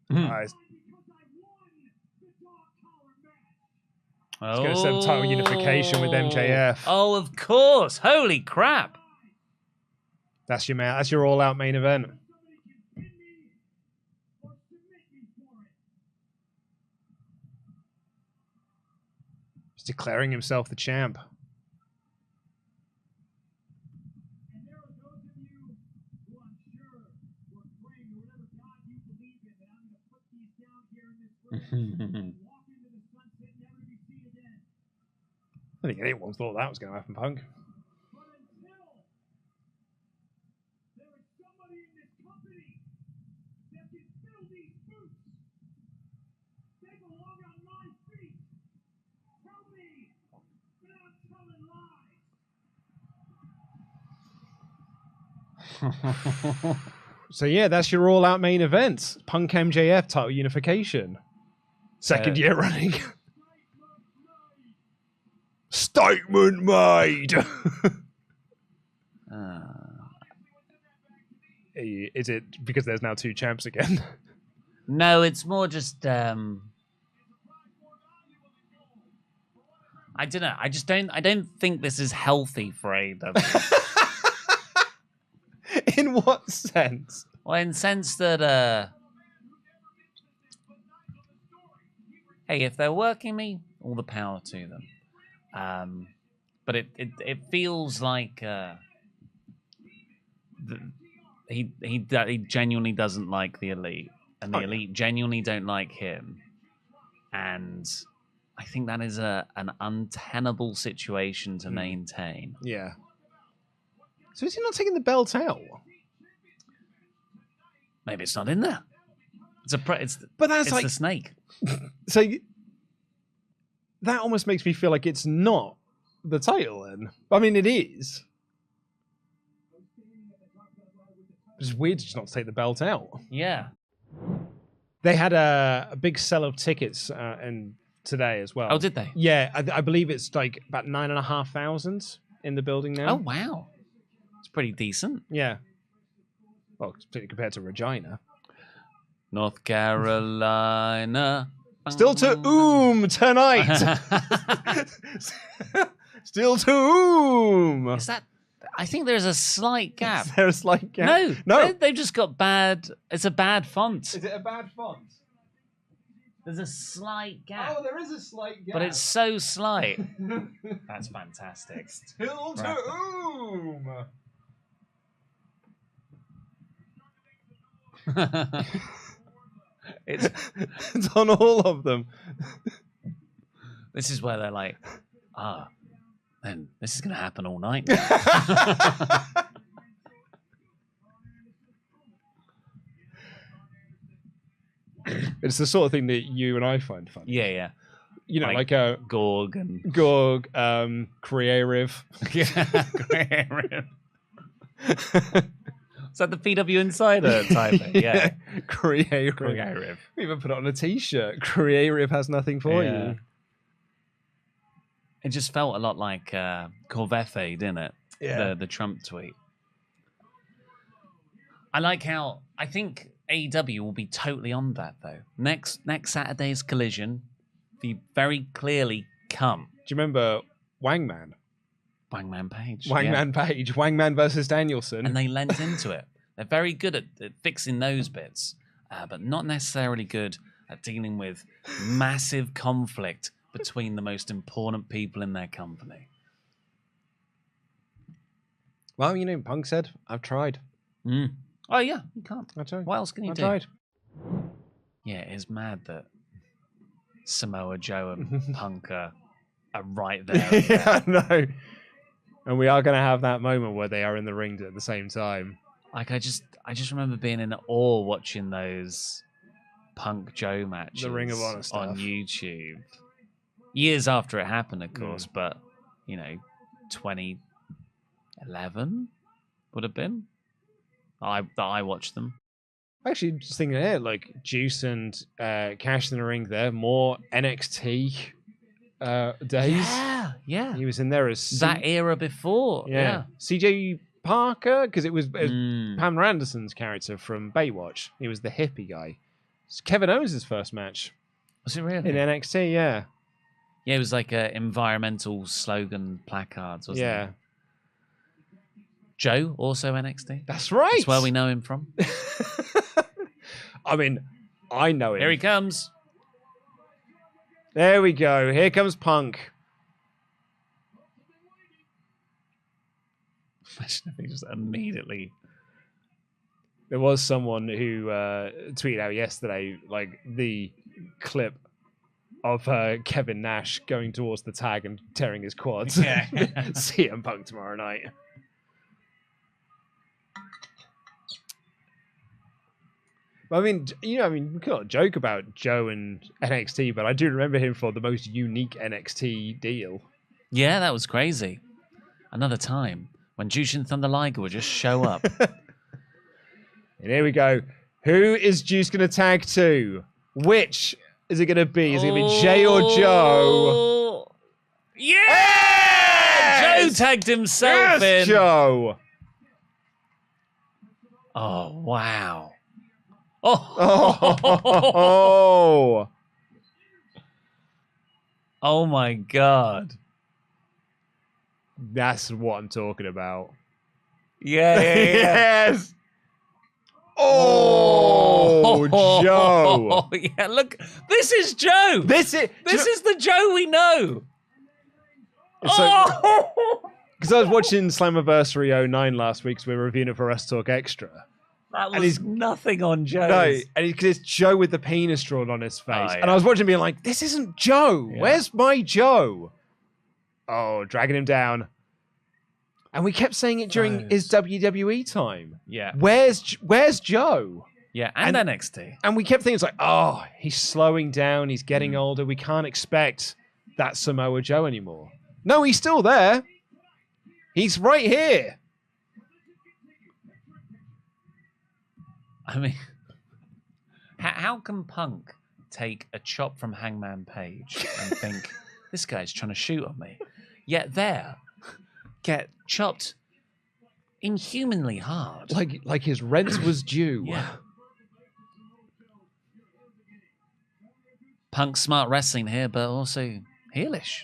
S4: Nice.
S5: It's mine because I won the dog collar match.
S1: It's
S4: gonna set up title unification with MJF.
S1: Oh, of course. Holy crap.
S4: That's your man. That's your all-out main event.
S5: Somebody can pin me or submit me for it.
S4: He's declaring himself the champ.
S5: And there are those of you who I'm sure were praying or whatever God you believe in that I'm going to put these down here in this ring, walk into the sunset, never be seen again.
S4: I think anyone thought that was going to happen, Punk.
S5: But until there is somebody in this company that can fill these boots, they belong on my feet. Tell me that I'm telling lies.
S4: So yeah, that's your all-out main event. Punk MJF title unification. Second year running. Statement made. Is it because there's now two champs again?
S1: No, it's more just I don't know. I don't think this is healthy for AEW.
S4: In what sense?
S1: Well, in sense that hey, if they're working me, all the power to them. But it feels like he genuinely doesn't like the Elite, and the Elite genuinely don't like him, and I think that is an untenable situation to maintain.
S4: Yeah. So is he not taking the belt out?
S1: Maybe it's not in there. It's
S4: like
S1: the snake.
S4: So that almost makes me feel like it's not the title then. I mean, it is. It's weird to just not take the belt out.
S1: Yeah.
S4: They had a big sell of tickets and today as well.
S1: Oh, did they?
S4: Yeah, I believe it's like about 9,500 in the building now.
S1: Oh, wow. It's pretty decent.
S4: Yeah. Well, compared to Regina.
S1: North Carolina.
S4: Still to tonight. Still to
S1: Is that... I think there's a slight gap.
S4: Is there a slight gap?
S1: No. They've just got bad... It's a bad font.
S4: Is it a bad font?
S1: There's a slight gap.
S4: Oh, there is a slight gap.
S1: But it's so slight. That's fantastic.
S4: Still to it's on all of them.
S1: This is where they're like, then this is going to happen all night.
S4: It's the sort of thing that you and I find funny.
S1: Yeah.
S4: You know, like a
S1: Gorg and
S4: Creative.
S1: Yeah, Creative. Is that the PW Insider type? Yeah.
S4: Creative. We even put it on a t-shirt. Creative has nothing for you.
S1: It just felt a lot like Corvefe, didn't it?
S4: Yeah.
S1: The Trump tweet. I like how... I think AEW will be totally on that, though. Next Saturday's Collision, they very clearly come.
S4: Do you remember Wangman?
S1: Wangman Page.
S4: Page. Wangman versus Danielson.
S1: And they lent into it. They're very good at fixing those bits, but not necessarily good at dealing with massive conflict between the most important people in their company.
S4: Well, you know, Punk said, I've tried.
S1: Oh, yeah, you can't.
S4: I tried.
S1: What else can you do?
S4: Tried.
S1: Yeah, it's mad that Samoa Joe and Punk are right there.
S4: Yeah, I know. And we are going to have that moment where they are in the ring at the same time.
S1: Like, I just remember being in awe watching those Punk Joe matches
S4: The Ring of Honor stuff
S1: on YouTube. Years after it happened, of course, but, you know, 2011 would have been. I watched them.
S4: Actually, just thinking here, like Juice and Cash in the ring there, more NXT days.
S1: Yeah.
S4: He was in there as
S1: that era before. Yeah.
S4: CJ Parker, because it was Pamela Anderson's character from Baywatch. He was the hippie guy. It's Kevin Owens' first match.
S1: Was it really?
S4: In NXT, yeah.
S1: Yeah, it was like environmental slogan placards, wasn't it?
S4: Yeah.
S1: Joe, also NXT.
S4: That's right.
S1: That's where we know him from.
S4: I mean, I know him.
S1: Here he comes.
S4: There we go. Here comes Punk.
S1: Imagine if he just immediately...
S4: There was someone who tweeted out yesterday, like, the clip of Kevin Nash going towards the tag and tearing his quads.
S1: Yeah.
S4: CM Punk tomorrow night. I mean, you know, we can't joke about Joe and NXT, but I do remember him for the most unique NXT deal.
S1: Yeah, that was crazy. Another time when Jushin Thunder Liger would just show up.
S4: And here we go. Who is Juice going to tag to? Which is it going to be? Is it going to be Jay or Joe?
S1: Yeah!
S4: Yes!
S1: Joe tagged himself in.
S4: Joe.
S1: Oh, wow.
S4: Oh.
S1: Oh my God.
S4: That's what I'm talking about.
S1: Yeah.
S4: Yes. Oh, Joe.
S1: Yeah, look. This is Joe.
S4: This is
S1: the Joe we know.
S4: Because I was watching Slammiversary 09 last week, so we were reviewing it for WrestleTalk Extra.
S1: That was nothing on Joe.
S4: No, and because it's Joe with the penis drawn on his face.
S1: Oh, yeah.
S4: And I was watching being like, this isn't Joe.
S1: Yeah.
S4: Where's my Joe? Oh, dragging him down. And we kept saying it during his WWE time.
S1: Yeah.
S4: Where's Joe?
S1: Yeah, and NXT.
S4: And we kept thinking, it's like, oh, he's slowing down. He's getting older. We can't expect that Samoa Joe anymore. No, he's still there. He's right here.
S1: I mean, how can Punk take a chop from Hangman Page and think, this guy's trying to shoot on me, yet there get chopped inhumanly hard?
S4: Like his rent was due.
S1: Yeah. Punk's smart wrestling here, but also heelish.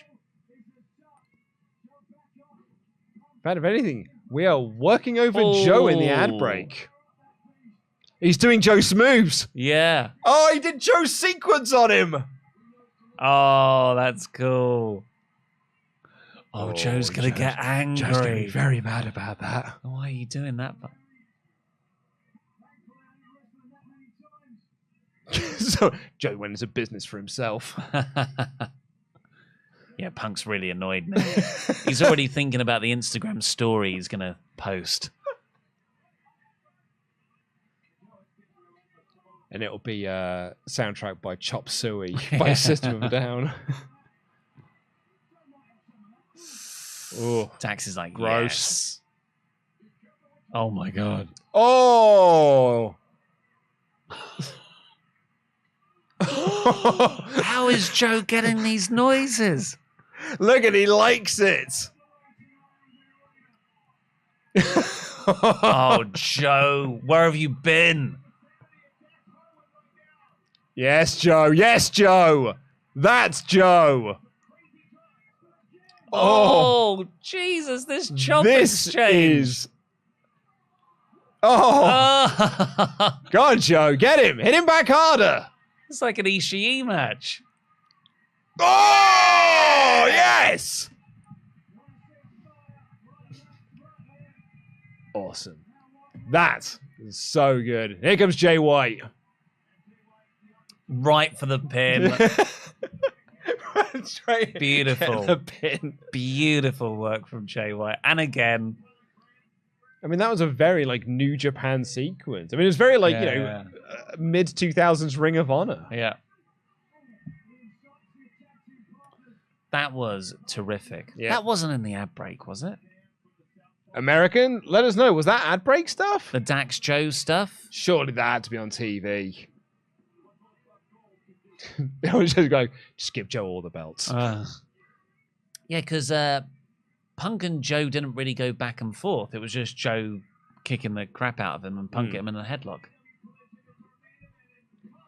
S4: Bad of anything, we are working over Joe in the ad break. He's doing Joe's moves.
S1: Yeah.
S4: Oh, he did Joe's sequence on him.
S1: Oh, that's cool. Oh, Joe's going to get angry.
S4: Joe's going to be very mad about that.
S1: Why are you doing that?
S4: So Joe went into business for himself.
S1: Yeah, Punk's really annoyed now. He's already thinking about the Instagram story he's going to post.
S4: And it'll be soundtrack by Chop Suey by System of a Down. Oh,
S1: Dax is like,
S4: gross.
S1: Yes. Oh my God.
S4: Oh!
S1: How is Joe getting these noises?
S4: Look at, he likes it.
S1: Oh, Joe, where have you been?
S4: Yes, Joe. Yes, Joe. That's Joe.
S1: Oh, Jesus, this chop
S4: this
S1: exchange.
S4: Is... Oh. Go on, Joe. Get him. Hit him back harder.
S1: It's like an Ishii match.
S4: Oh, yes. Awesome. That is so good. Here comes Jay White.
S1: Right for the pin.
S4: Straight
S1: Beautiful.
S4: the pin.
S1: Beautiful work from Jay White. And again.
S4: I mean, that was a very, like, New Japan sequence. I mean, it was very, like, mid-2000s Ring of Honor.
S1: Yeah. That was terrific.
S4: Yeah.
S1: That wasn't in the ad break, was it?
S4: American, let us know. Was that ad break stuff?
S1: The Dax Joe stuff?
S4: Surely that had to be on TV. They was just going, just give Joe all the belts.
S1: Yeah, because Punk and Joe didn't really go back and forth. It was just Joe kicking the crap out of him and Punk him in a headlock.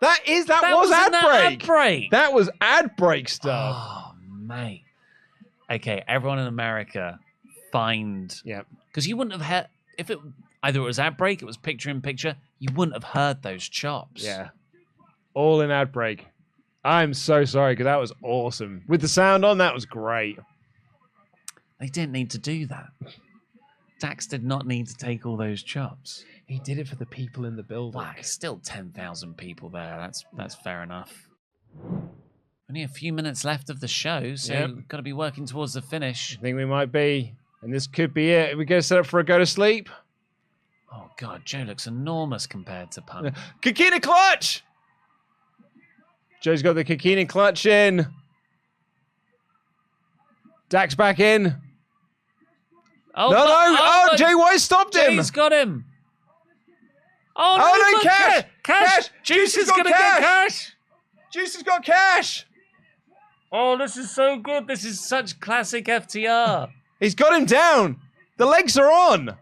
S4: That was ad break. That was ad break stuff.
S1: Oh, mate. Okay, everyone in America find...
S4: Yeah.
S1: Because you wouldn't have had... If it either it was ad break, it was picture in picture, you wouldn't have heard those chops.
S4: Yeah. All in ad break. I'm so sorry, because that was awesome. With the sound on, that was great.
S1: They didn't need to do that. Dax did not need to take all those chops.
S4: He did it for the people in the building.
S1: Wow, still 10,000 people there. That's fair enough. Only a few minutes left of the show, so got to be working towards the finish.
S4: I think we might be. And this could be it. Are we going to set up for a go to sleep?
S1: Oh, God, Joe looks enormous compared to Punk.
S4: Kikina clutch! Joe's got the Kikina clutch in. Dax back in.
S1: Oh,
S4: no. Jay White stopped him.
S1: Jay's got him. Oh,
S4: no, Cash.
S1: Cash. Juice is going to get Cash.
S4: Juice has got Cash.
S1: Oh, this is so good. This is such classic FTR.
S4: He's got him down. The legs are on.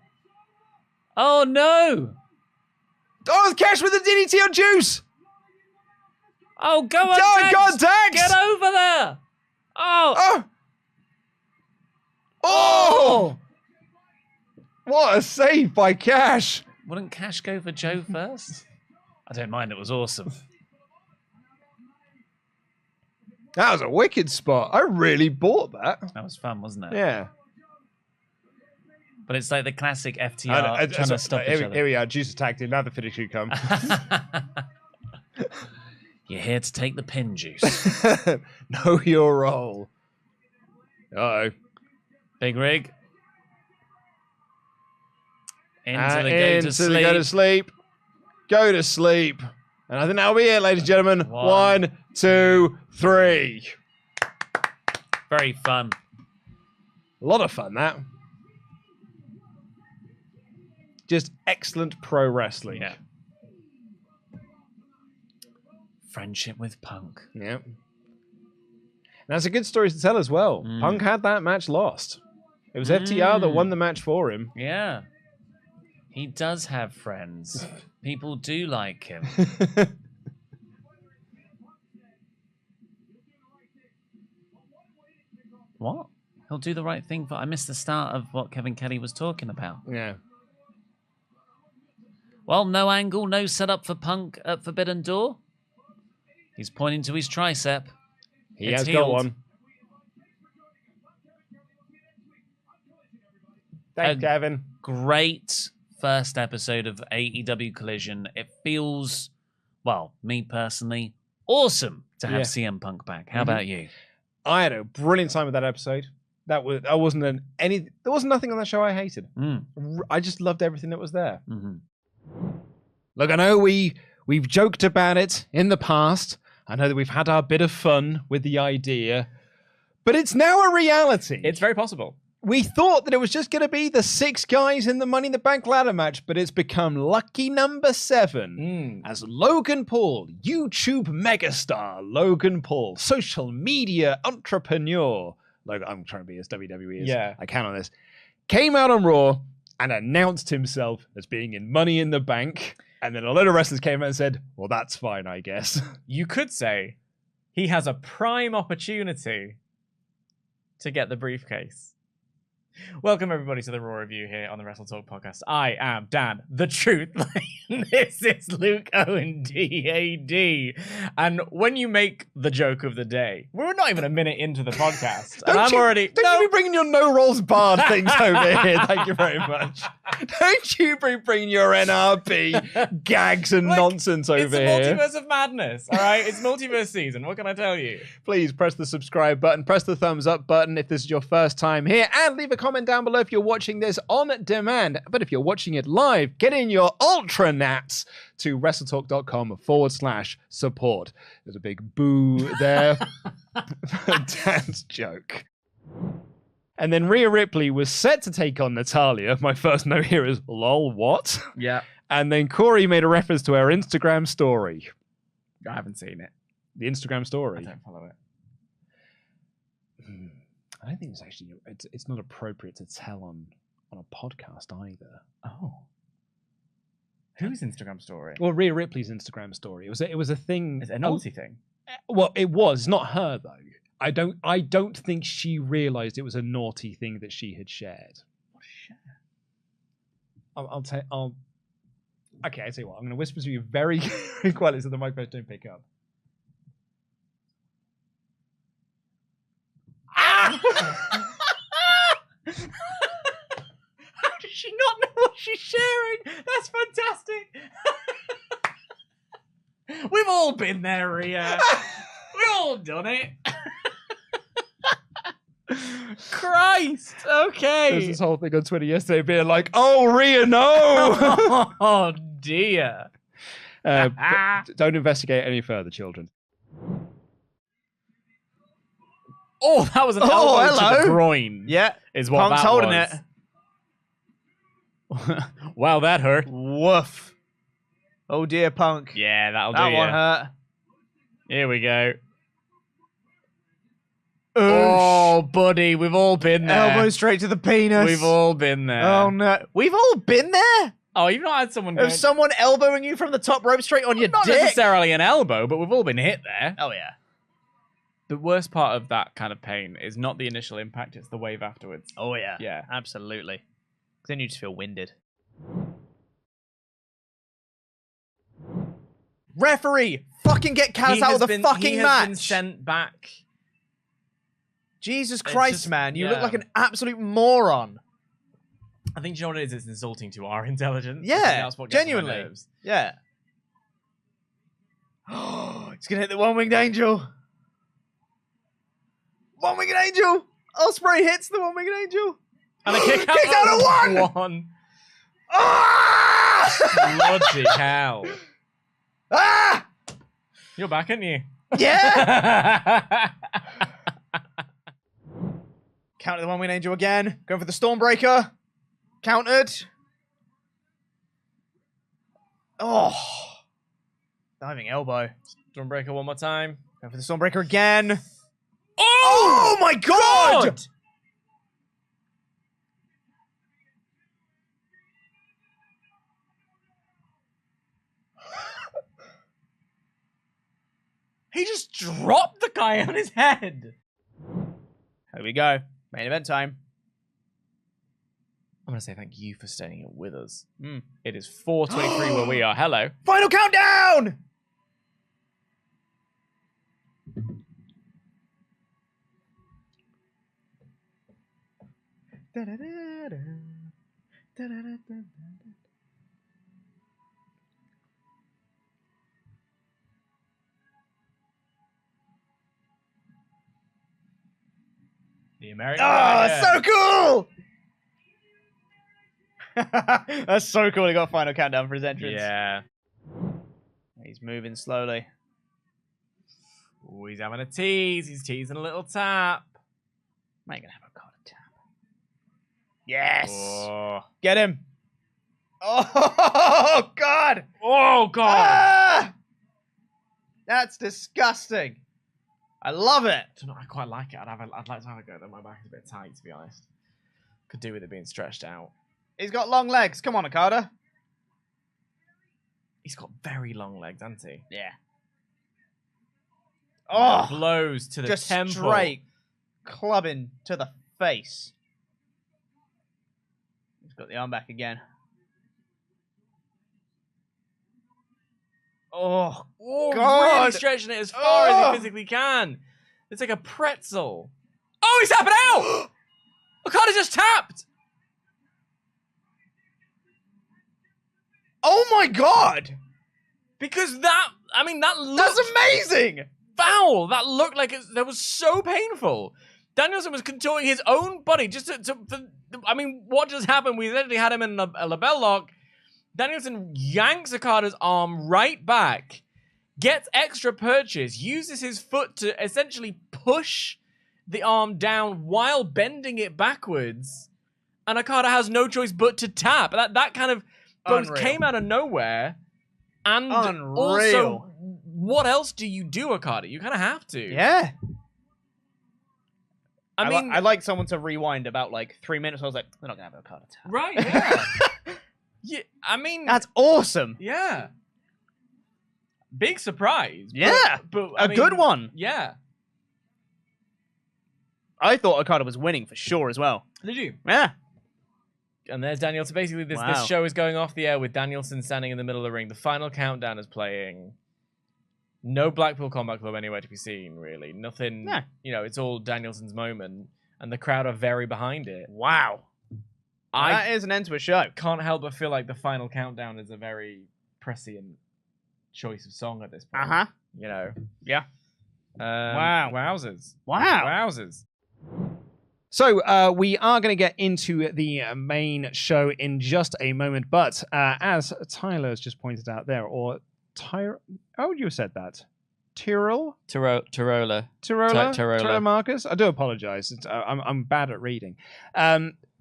S1: Oh, no.
S4: Oh, Cash with the DDT on Juice.
S1: Oh, go on, Dax.
S4: Go on, Dax.
S1: Get over there.
S4: Oh. What a save by Cash.
S1: Wouldn't Cash go for Joe first? I don't mind. It was awesome.
S4: That was a wicked spot. I really bought that.
S1: That was fun, wasn't it?
S4: Yeah.
S1: But it's like the classic FTR trying to stop each other.
S4: Here we are. Juice attacked him. Now the finish should come.
S1: You're here to take the pin, Juice.
S4: Know your role. Uh-oh.
S1: Big rig. Into the
S4: go to sleep. Go to sleep. And I think that'll be it, ladies and gentlemen. 1, 2, 3.
S1: Very fun.
S4: A lot of fun, that. Just excellent pro wrestling.
S1: Yeah. friendship with Punk.
S4: Yeah. That's a good story to tell as well. Punk had that match lost. It was FTR that won the match for him.
S1: Yeah. He does have friends. People do like him. What? He'll do the right thing for... I missed the start of what Kevin Kelly was talking about.
S4: Yeah.
S1: Well, no angle, no setup for Punk at Forbidden Door. He's pointing to his tricep.
S4: He
S1: It's
S4: has
S1: healed.
S4: got one. Thanks, Kevin.
S1: Great first episode of AEW Collision. It feels, well, me personally, awesome to have CM Punk back. How about you?
S4: I had a brilliant time with that episode. There wasn't nothing on that show I hated. I just loved everything that was there. Look, I know we've joked about it in the past. I know that we've had our bit of fun with the idea, but it's now a reality.
S2: It's very possible.
S4: We thought that it was just going to be the 6 guys in the Money in the Bank ladder match, but it's become lucky number 7 as Logan Paul, YouTube megastar Logan Paul, social media entrepreneur. Like, I'm trying to be as WWE as I can on this. Came out on Raw and announced himself as being in Money in the Bank. And then a load of wrestlers came out and said, well, that's fine, I guess.
S2: You could say he has a prime opportunity to get the briefcase. Welcome, everybody, to the Raw Review here on the WrestleTalk podcast. I am Dan, the Truth. This is Luke Owen, DAD. And when you make the joke of the day, we're not even a minute into the podcast.
S4: Don't you be bringing your no rolls barred things over here. Thank you very much. Don't you be bringing your NRP gags and nonsense over here.
S2: It's a multiverse of madness, all right? It's multiverse season. What can I tell you?
S4: Please press the subscribe button, press the thumbs up button if this is your first time here, and leave a comment down below if you're watching this on demand. But if you're watching it live, get in your Ultranats to WrestleTalk.com/support. There's a big boo there for Dan's joke. And then Rhea Ripley was set to take on Natalya. My first note here is, lol, what?
S2: Yeah.
S4: And then Corey made a reference to her Instagram story.
S2: I haven't seen it.
S4: The Instagram story.
S2: I don't follow it.
S4: I don't think it's actually, it's not appropriate to tell on a podcast either.
S2: Oh. Whose Instagram story?
S4: Well, Rhea Ripley's Instagram story. It was a thing.
S2: Is it a naughty thing?
S4: Well, it was not her though. I don't think she realized it was a naughty thing that she had shared.
S2: What share?
S4: Okay, I tell you what. I'm going to whisper to you very quietly so the microphones don't pick up.
S2: How does she not know what she's sharing? That's fantastic. We've all been there, Rhea. We've all done it. Christ. Okay.
S4: There's this whole thing on Twitter yesterday being like, "Oh, Rhea, no!"
S2: Oh dear.
S4: Don't investigate any further, children.
S2: Oh, that was an elbow to the groin.
S6: Yeah,
S2: is what
S6: Punk's
S2: that
S6: holding
S2: was.
S6: it.
S2: Wow, that hurt.
S6: Woof. Oh dear, Punk.
S2: Yeah, that'll
S6: That
S2: do
S6: one
S2: ya.
S6: hurt.
S2: Here we go. Oh, buddy, we've all been there.
S6: Elbow straight to the penis.
S2: We've all been there.
S6: Oh no, we've all been there.
S2: Oh, you've not had someone
S6: Of someone elbowing you from the top rope straight on your
S2: not
S6: dick.
S2: necessarily an elbow, but we've all been hit there.
S6: Oh yeah.
S2: The worst part of that kind of pain is not the initial impact, it's the wave afterwards.
S6: Oh yeah.
S2: Yeah.
S6: Absolutely. Then you just feel winded. Referee, fucking get Kaz out of the fucking match.
S2: He has been sent back.
S6: Jesus Christ,
S2: just-
S6: man. You
S2: yeah.
S6: look like an absolute moron.
S2: I think, you know what it is? It's insulting to our intelligence. I
S6: Yeah,
S2: think that's what gets on my
S6: genuinely.
S2: nerves.
S6: Yeah. Oh, it's going to hit the one-winged angel. One-winged angel. Ospreay hits the one-winged angel.
S2: And a kick out,
S6: Kicks out of
S2: one.
S6: Ah!
S2: Bloody hell.
S6: Ah!
S2: You're back, aren't you?
S6: Yeah. Counter the one-winged angel again. Going for the Stormbreaker. Countered. Oh. Diving elbow.
S2: Stormbreaker one more time.
S6: Go for the Stormbreaker again. Oh my God!
S2: He just dropped the guy on his head.
S6: Here we go. Main event time.
S2: I'm going to say thank you for staying with us. It is 4:23 where we are. Hello.
S6: Final countdown!
S2: The American.
S6: Oh, so cool! That's so cool. He got a final countdown for his entrance.
S2: Yeah.
S6: He's moving slowly.
S2: Oh, he's having a tease. He's teasing a little tap.
S6: Am I gonna have a card tap? Yes.
S2: Oh,
S6: Get him. Oh God.
S2: oh God.
S6: Ah! That's disgusting. I love it.
S2: I quite like it. I'd like to have a go, though. My back is a bit tight, to be honest. Could do with it being stretched out.
S6: He's got long legs. Come on, Okada.
S2: He's got very long legs, hasn't he?
S6: Yeah.
S2: Oh,
S6: Oh,
S2: blows to the
S6: just
S2: temple.
S6: straight clubbing to the face. He's got the arm back again. Oh,
S2: Oh,
S6: God.
S2: really stretching it as far as he physically can. It's like a pretzel. Oh, he's tapping out! Okada just tapped!
S6: Oh my God.
S2: Because that looked
S6: That's amazing.
S2: foul. That looked like that was so painful. Danielson was contorting his own body just what just happened? We literally had him in a label lock. Danielson yanks Okada's arm right back, gets extra purchase, uses his foot to essentially push the arm down while bending it backwards, and Okada has no choice but to tap. That kind of both
S6: Unreal.
S2: came out of nowhere, and
S6: Unreal.
S2: also, what else do you do, Okada? You kind of have to.
S6: Yeah.
S2: I mean,
S6: I'd like someone to rewind about like 3 minutes. I was like, they're not gonna have Okada tap.
S2: right? Yeah. Yeah. I mean,
S6: That's awesome.
S2: yeah. Big surprise.
S6: Yeah.
S2: but
S6: A good one.
S2: Yeah.
S6: I thought Okada was winning for sure as well.
S2: Did you?
S6: Yeah.
S2: And there's Danielson. Basically, this
S6: Wow.
S2: show is going off the air with Danielson standing in the middle of the ring. The final countdown is playing. No Blackpool Combat Club anywhere to be seen, really. Nothing.
S6: Nah.
S2: It's all Danielson's moment, and the crowd are very behind it.
S6: Wow.
S2: I
S6: That is an end to a show.
S2: can't help but feel like the final countdown is a very prescient choice of song at this point.
S6: Uh-huh.
S2: Yeah.
S6: Wow.
S2: Wowzers.
S6: Wow.
S2: Wowzers.
S4: So we are going to get into the main show in just a moment, but as Tyler has just pointed out there, or how would you have said that? Tyrrell?
S2: Tyrola.
S4: Tyrola Marcus? I do apologize. I'm bad at reading.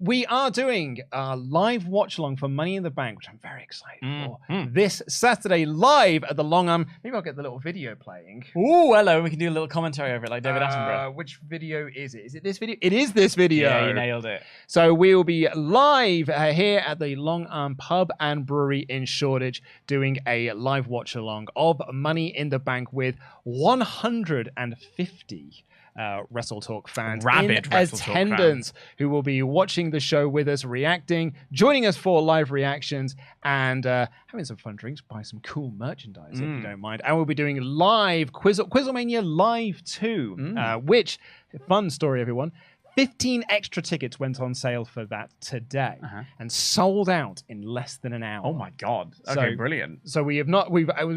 S4: We are doing a live watch along for Money in the Bank, which I'm very excited for. This Saturday live at the Long Arm. Maybe I'll get the little video playing.
S2: Ooh, hello. We can do a little commentary over it like David Attenborough.
S4: Which video is it? Is it this video? It is this video.
S2: Yeah, you nailed it.
S4: So we will be live here at the Long Arm Pub and Brewery in Shoreditch doing a live watch along of Money in the Bank with 150 WrestleTalk fans
S2: Rabid
S4: in
S2: WrestleTalk
S4: attendance who will be watching the show with us, reacting, joining us for live reactions, and having some fun drinks, buy some cool merchandise if you don't mind. And we'll be doing live Quizzlemania Live 2, which, fun story, everyone. 15 extra tickets went on sale for that today and sold out in less than an hour.
S2: Oh my God. Okay, brilliant.
S4: So we've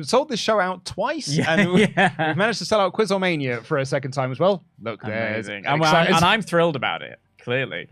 S4: sold this show out twice, and we've managed to sell out Quizzlemania for a second time as well. Look, there's
S2: Amazing. And I'm thrilled about it, clearly.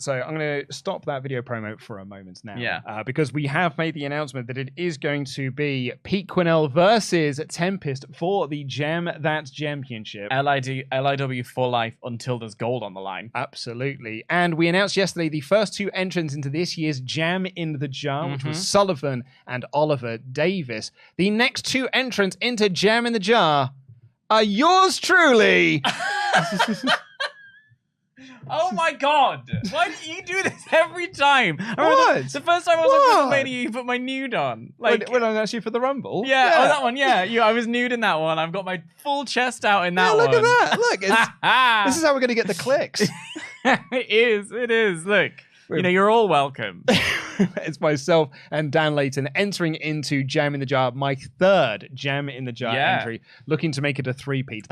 S4: So I'm going to stop that video promo for a moment now.
S2: Yeah.
S4: Because we have made the announcement that it is going to be Pete Quinnell versus Tempest for the Jam That Championship.
S2: LIW for life until there's gold on the line.
S4: Absolutely. And we announced yesterday the first 2 entrants into this year's Jam in the Jar, which was Sullivan and Oliver Davis. The next 2 entrants into Jam in the Jar are yours truly.
S2: Oh my god! Why do you do this every time?
S4: What?
S2: The first time I was on WrestleMania, you put my nude on.
S4: Like when I asked you for the Rumble.
S2: Yeah, oh that one. Yeah, I was nude in that one. I've got my full chest out in that one.
S4: Look at that! Look, this is how we're going to get the clicks.
S2: It is. Look, you're all welcome.
S4: It's myself and Dan Layton entering into Jam in the Jar, my 3rd Jam in the Jar entry, looking to make it a 3-peat.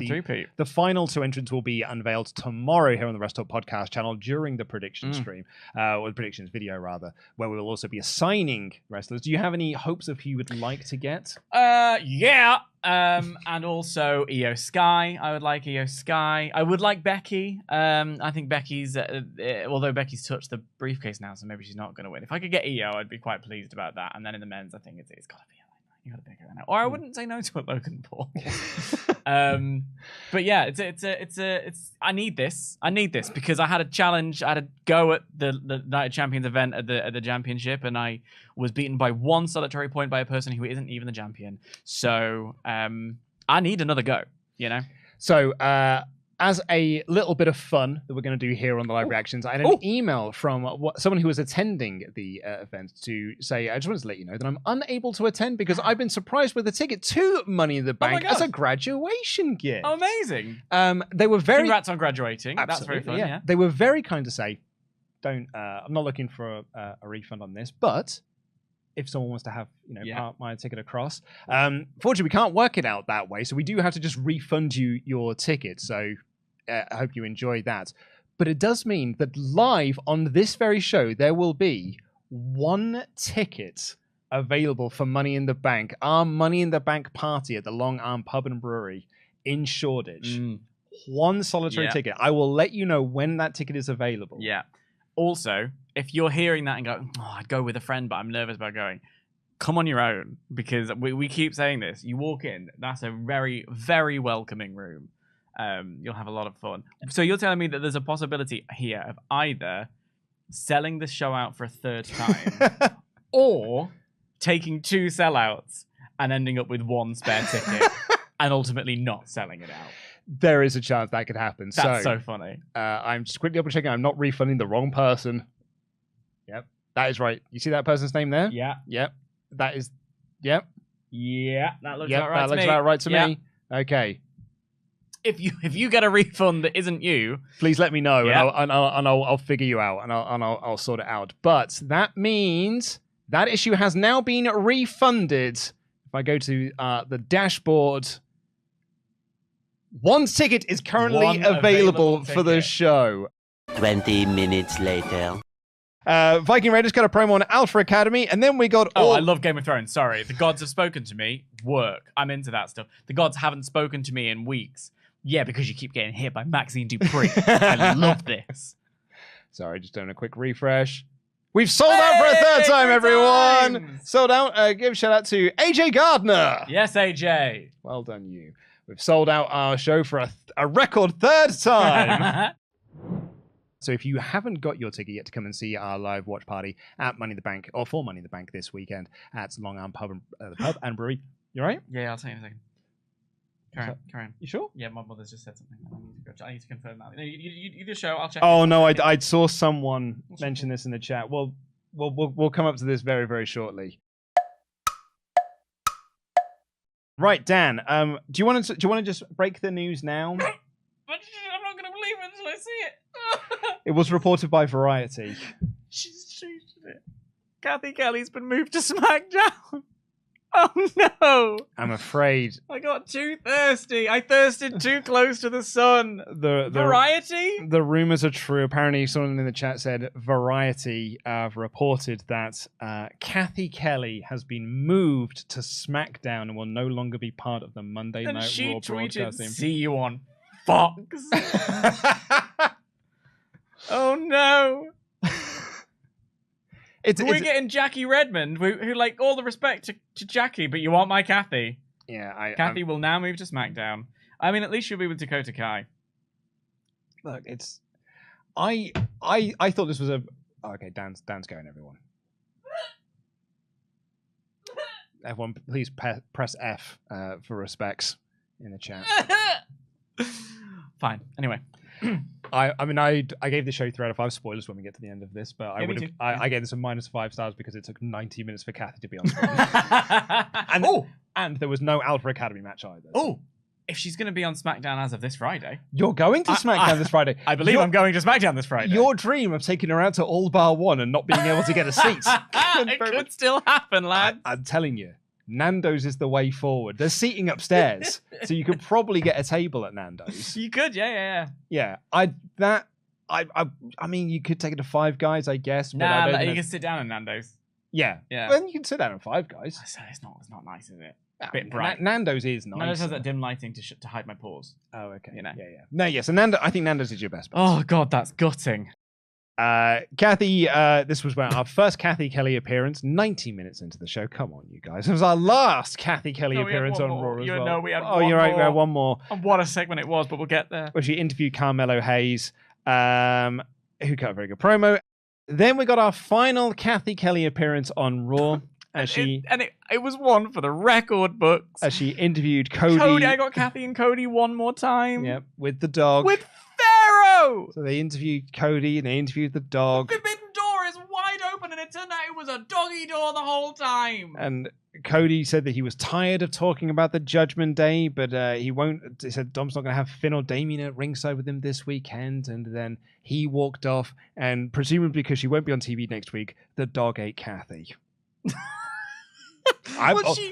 S4: The final 2 entrants will be unveiled tomorrow here on the WrestleTalk podcast channel during the prediction stream, or the predictions video rather, where we will also be assigning wrestlers. Do you have any hopes of who you would like to get?
S2: Yeah. And also Io Sky. I would like Io Sky. I would like Becky. I think Becky's, although Becky's touched the briefcase now, so maybe she's not going to win. If I could get Io, I'd be quite pleased about that. And then in the men's, I think it's got to be you got to pick her now. Or I wouldn't say no to a Logan Paul. But yeah, it's. I need this because I had a challenge. I had a go at the Night of Champions event at the championship, and I was beaten by 1 solitary point by a person who isn't even the champion. So I need another go.
S4: So as a little bit of fun that we're going to do here on the live reactions, I had an email from someone who was attending the event to say, I just wanted to let you know that I'm unable to attend because I've been surprised with a ticket to Money in the Bank as a graduation gift.
S2: Oh, amazing.
S4: They were very...
S2: Congrats on graduating. That's very fun, yeah.
S4: They were very kind to say, I'm not looking for a refund on this, but... if someone wants to have, part my ticket across. Fortunately, we can't work it out that way, so we do have to just refund you your ticket. So I hope you enjoy that. But it does mean that live on this very show, there will be 1 ticket available for Money in the Bank. Our Money in the Bank party at the Long Arm Pub and Brewery in Shoreditch. 1 solitary ticket. I will let you know when that ticket is available.
S2: Yeah. Also, if you're hearing that and go, I'd go with a friend, but I'm nervous about going, come on your own, because we keep saying this. You walk in, that's a very, very welcoming room. You'll have a lot of fun. So you're telling me that there's a possibility here of either selling the show out for a 3rd time or taking 2 sellouts and ending up with 1 spare ticket and ultimately not selling it out.
S4: There is a chance that could happen.
S2: That's so funny.
S4: I'm just quickly double checking. I'm not refunding the wrong person. Yep, that is right. You see that person's name there?
S2: Yeah.
S4: Yep. That is. Yep.
S2: Yeah. That looks about right to me.
S4: That looks about right to me. Okay.
S2: If you get a refund that isn't you,
S4: please let me know, and I'll figure you out, and I'll sort it out. But that means that issue has now been refunded. If I go to the dashboard. 1 ticket is currently available for the show.
S3: 20 minutes later.
S4: Viking Raiders got a promo on Alpha Academy, and then we got
S2: I love Game of Thrones. Sorry. The gods have spoken to me. Work. I'm into that stuff. The gods haven't spoken to me in weeks. Yeah, because you keep getting hit by Maxine Dupree. I love this.
S4: Sorry, just doing a quick refresh. We've sold out for a 3rd time, everyone!
S2: Times.
S4: Sold out. Give a shout out to AJ Gardner.
S2: Yes, AJ.
S4: Well done, you. We've sold out our show for a record 3rd time. So if you haven't got your ticket yet to come and see our live watch party at Money in the Bank, or for Money in the Bank this weekend at Long Arm Pub and Brewery, you all right?
S2: Yeah, I'll tell you in a second. Carry on.
S4: You sure?
S2: Yeah, my mother's just said something. I need to confirm that. No, you do show. I'll check.
S4: Oh no, I saw someone mention this in the chat. Well, we'll come up to this very, very shortly. Right, Dan. Do you want to just break the news now?
S2: But I'm not going to believe it until I see it.
S4: It was reported by Variety.
S2: She's treated it. Cathy Kelley's been moved to SmackDown. Oh no!
S4: I'm afraid
S2: I got too thirsty. I thirsted too close to the sun. Variety?
S4: The rumors are true. Apparently, someone in the chat said Variety have reported that Cathy Kelley has been moved to SmackDown and will no longer be part of the Monday Night Raw broadcasting.
S2: See you on Fox. Oh no! We're getting Jackie Redmond, who like all the respect to Jackie, but you want my Cathy.
S4: Yeah,
S2: Cathy will now move to SmackDown. I mean, at least she'll be with Dakota Kai.
S4: Look, it's I thought this was a okay. Dan's going. Everyone, please press F for respects in the chat.
S2: Fine. Anyway,
S4: I gave the show 3 out of 5 spoilers when we get to the end of this, but
S2: Yeah,
S4: I gave this a -5 stars because it took 90 minutes for Cathy to be on screen. and there was no Alpha Academy match either.
S2: Oh, if she's going to be on SmackDown as of this Friday.
S4: You're going to SmackDown this Friday.
S2: I believe I'm going to SmackDown this Friday.
S4: Your dream of taking her out to All Bar 1 and not being able to get a seat.
S2: It could still happen, lad.
S4: I'm telling you, Nando's is the way forward. There's seating upstairs, so you could probably get a table at Nando's.
S2: You could, yeah.
S4: Yeah, I mean, you could take it to Five Guys, I guess. But
S2: Nah, you can sit down at Nando's.
S4: Yeah. Well, you can sit down at Five Guys.
S2: It's not nice, is it? A bit bright.
S4: Nando's is nice.
S2: Nando's has that dim lighting to hide my pores.
S4: Oh, okay.
S2: You know.
S4: Yeah. No, yes. And I think Nando's is your best bet.
S2: Oh God, that's gutting.
S4: Cathy, this was our first Cathy Kelley appearance. 90 minutes into the show. Come on, you guys. It was our last Cathy Kelley appearance on Raw as well.
S2: No, we had
S4: one you're right. We had one more.
S2: And what a segment it was, but we'll get there.
S4: Where she interviewed Carmelo Hayes, who cut a very good promo. Then we got our final Cathy Kelley appearance on Raw.
S2: It was one for the record books.
S4: As she interviewed Cody.
S2: I got Cathy and Cody one more time.
S4: Yep, with the dog.
S2: With Pharaoh!
S4: So they interviewed Cody and they interviewed the dog.
S2: The forbidden door is wide open and it turned out it was a doggy door the whole time.
S4: And Cody said that he was tired of talking about the Judgment Day, but he won't. He said Dom's not going to have Finn or Damien at ringside with him this weekend. And then he walked off, and presumably because she won't be on TV next week, the dog ate Cathy.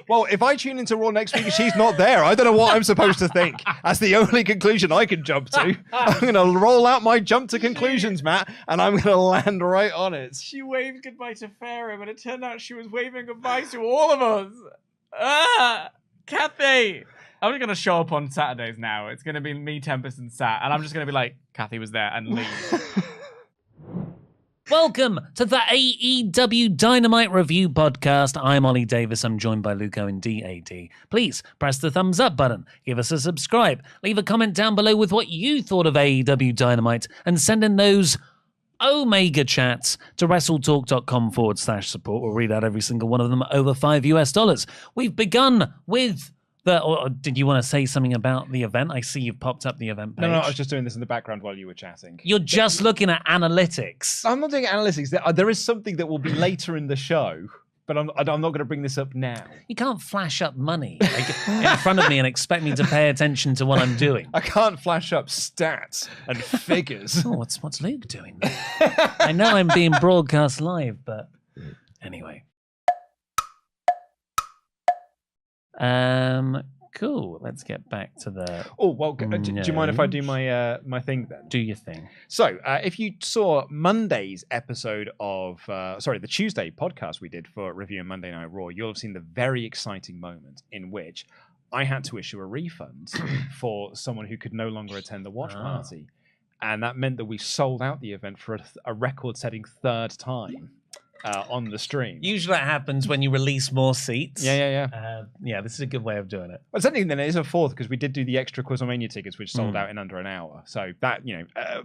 S4: Well, if I tune into Raw next week and she's not there, I don't know what I'm supposed to think. That's the only conclusion I can jump to. I'm going to roll out my jump to conclusions, Matt, and I'm going to land right on it.
S2: She waved goodbye to Pharaoh, but it turned out she was waving goodbye to all of us. Cathy! I'm just going to show up on Saturdays now. It's going to be me, Tempest, and Sat, and I'm just going to be like, Cathy was there, and leave.
S1: Welcome to the AEW Dynamite Review Podcast. I'm Ollie Davis. I'm joined by Luco and DAD. Please press the thumbs up button, give us a subscribe, leave a comment down below with what you thought of AEW Dynamite, and send in those Omega chats to WrestleTalk.com/support. We'll read out every single one of them over $5. We've begun with or did you want to say something about the event? I see you've popped up the event page.
S4: No, I was just doing this in the background while you were chatting.
S1: You're just looking at analytics.
S4: I'm not doing analytics. There is something that will be later in the show, but I'm not going to bring this up now.
S1: You can't flash up money in front of me and expect me to pay attention to what I'm doing.
S4: I can't flash up stats and figures.
S1: Oh, what's Luke doing? I know I'm being broadcast live, but anyway. Cool. Let's get back to the.
S4: Oh well, do you mind if I do my thing then?
S1: Do your thing.
S4: So, if you saw Monday's episode of the Tuesday podcast we did for reviewing Monday Night Raw, you'll have seen the very exciting moment in which I had to issue a refund for someone who could no longer attend the watch party, and that meant that we sold out the event for a record-setting 3rd time. On the stream.
S1: Usually that happens when you release more seats.
S4: Yeah.
S1: This is a good way of doing it.
S4: Well, something then it is a 4th because we did do the extra Quizlemania tickets, which sold out in under an hour. So that,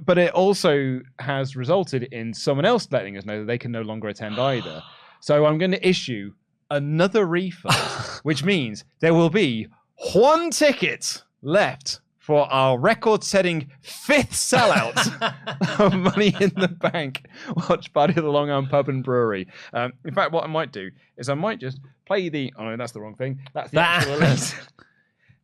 S4: but it also has resulted in someone else letting us know that they can no longer attend either. So I'm going to issue another refund, which means there will be 1 ticket left for our record-setting 5th sellout of Money in the Bank watch party at the Long Arm Pub and Brewery. In fact, what I might do is I might just play the... Oh, no, that's the wrong thing. That's the actual release.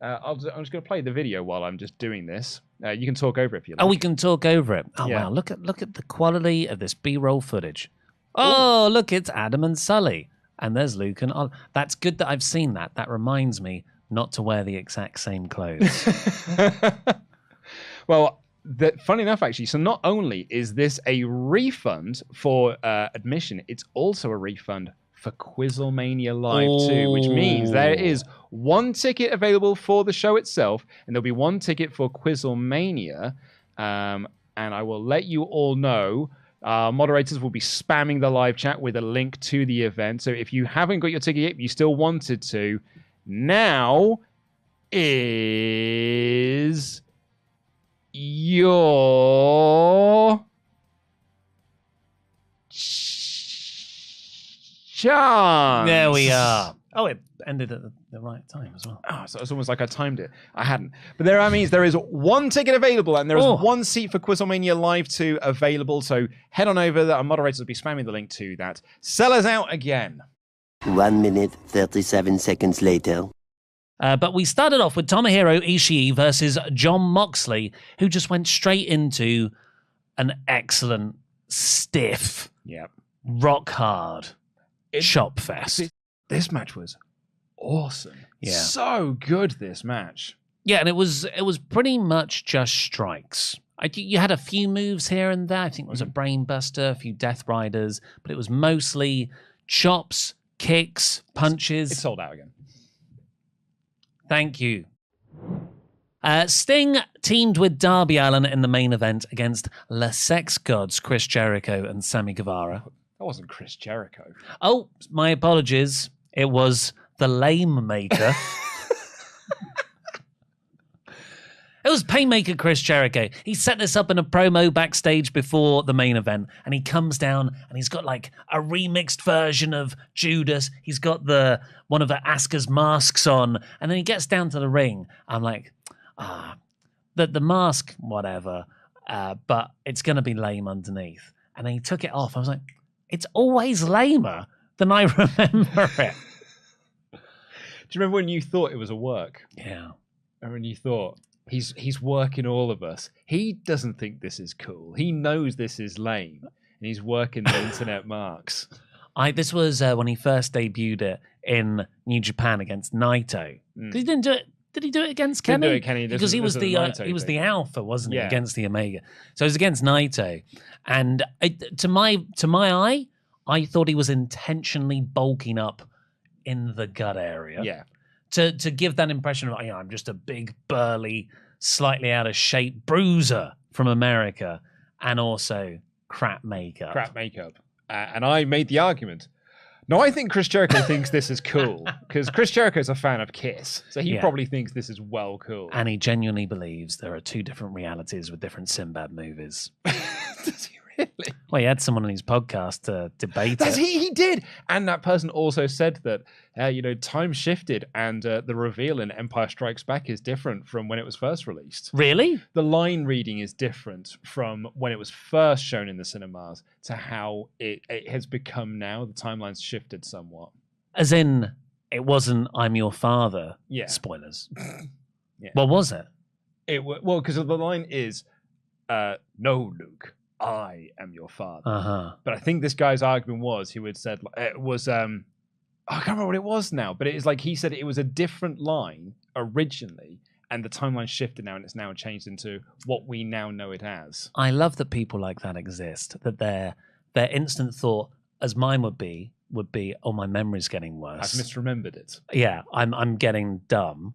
S4: I'm just going to play the video while I'm just doing this. You can talk over it if you like.
S1: Oh, we can talk over it. Oh, yeah. Wow. Look at the quality of this B-roll footage. Oh, look, it's Adam and Sully. And there's Luke and Ollie. That's good that I've seen that. That reminds me not to wear the exact same clothes.
S4: Well, funny enough, actually, so not only is this a refund for admission, it's also a refund for Quizlemania Live 2, which means there is 1 ticket available for the show itself, and there'll be 1 ticket for Quizlemania. And I will let you all know Moderators will be spamming the live chat with a link to the event. So if you haven't got your ticket yet, but you still wanted to, now is your chance.
S1: There we are. Oh, it ended at the right time as well.
S4: Oh, so it's almost like I timed it. I hadn't. But that means there is one ticket available and there is one seat for Quizlemania Live 2 available. So head on over. Our moderators will be spamming the link to that. Sell us out again.
S3: 1 minute, 37 seconds later.
S1: But we started off with Tomohiro Ishii versus Jon Moxley, who just went straight into an excellent, stiff, rock hard chop fest.
S4: This match was awesome.
S1: Yeah.
S4: So good, this match.
S1: Yeah, and it was pretty much just strikes. You had a few moves here and there. I think it was a brain buster, a few death riders, but it was mostly chops, kicks, punches.
S4: It's sold out again.
S1: Thank you. Sting teamed with Darby Allin in the main event against Le Sex Gods, Chris Jericho and Sammy Guevara.
S4: That wasn't Chris Jericho.
S1: Oh, my apologies. It was the Lame Maker. It was Painmaker Chris Jericho. He set this up in a promo backstage before the main event, and he comes down and he's got like a remixed version of Judas. He's got one of Asuka's masks on, and then he gets down to the ring. I'm like, the mask, whatever, but it's going to be lame underneath. And then he took it off. I was like, it's always lamer than I remember it.
S4: Do you remember when you thought it was a work?
S1: Yeah.
S4: And when you thought, he's working all of us. He doesn't think this is cool. He knows this is lame. And he's working the internet marks.
S1: This was when he first debuted it in New Japan against Naito. He didn't do it. Did he do it against Kenny?
S4: Didn't do it, Kenny.
S1: Because he was the alpha, wasn't he, against the Omega? So it was against Naito, and to my eye, I thought he was intentionally bulking up in the gut area.
S4: Yeah.
S1: To give that impression of, I'm just a big, burly, slightly out of shape bruiser from America, and also crap makeup.
S4: And I made the argument. No, I think Chris Jericho thinks this is cool because Chris Jericho's a fan of Kiss, so he probably thinks this is well cool.
S1: And he genuinely believes there are two different realities with different Sinbad movies.
S4: Does he really?
S1: Well, he had someone on his podcast to debate it.
S4: He did. And that person also said that, time shifted and the reveal in Empire Strikes Back is different from when it was first released.
S1: Really?
S4: The line reading is different from when it was first shown in the cinemas to how it has become now. The timeline's shifted somewhat.
S1: As in, it wasn't I'm your father.
S4: Yeah.
S1: Spoilers.
S4: Yeah.
S1: What was it?
S4: Because the line is, no, Luke. I am your father.
S1: Uh-huh.
S4: But I think this guy's argument was I can't remember what it was now, but it is like he said it was a different line originally, and the timeline shifted now, and it's now changed into what we now know it as.
S1: I love that people like that exist, that their instant thought, as mine would be, oh, my memory's getting worse.
S4: I've misremembered it.
S1: Yeah, I'm getting dumb.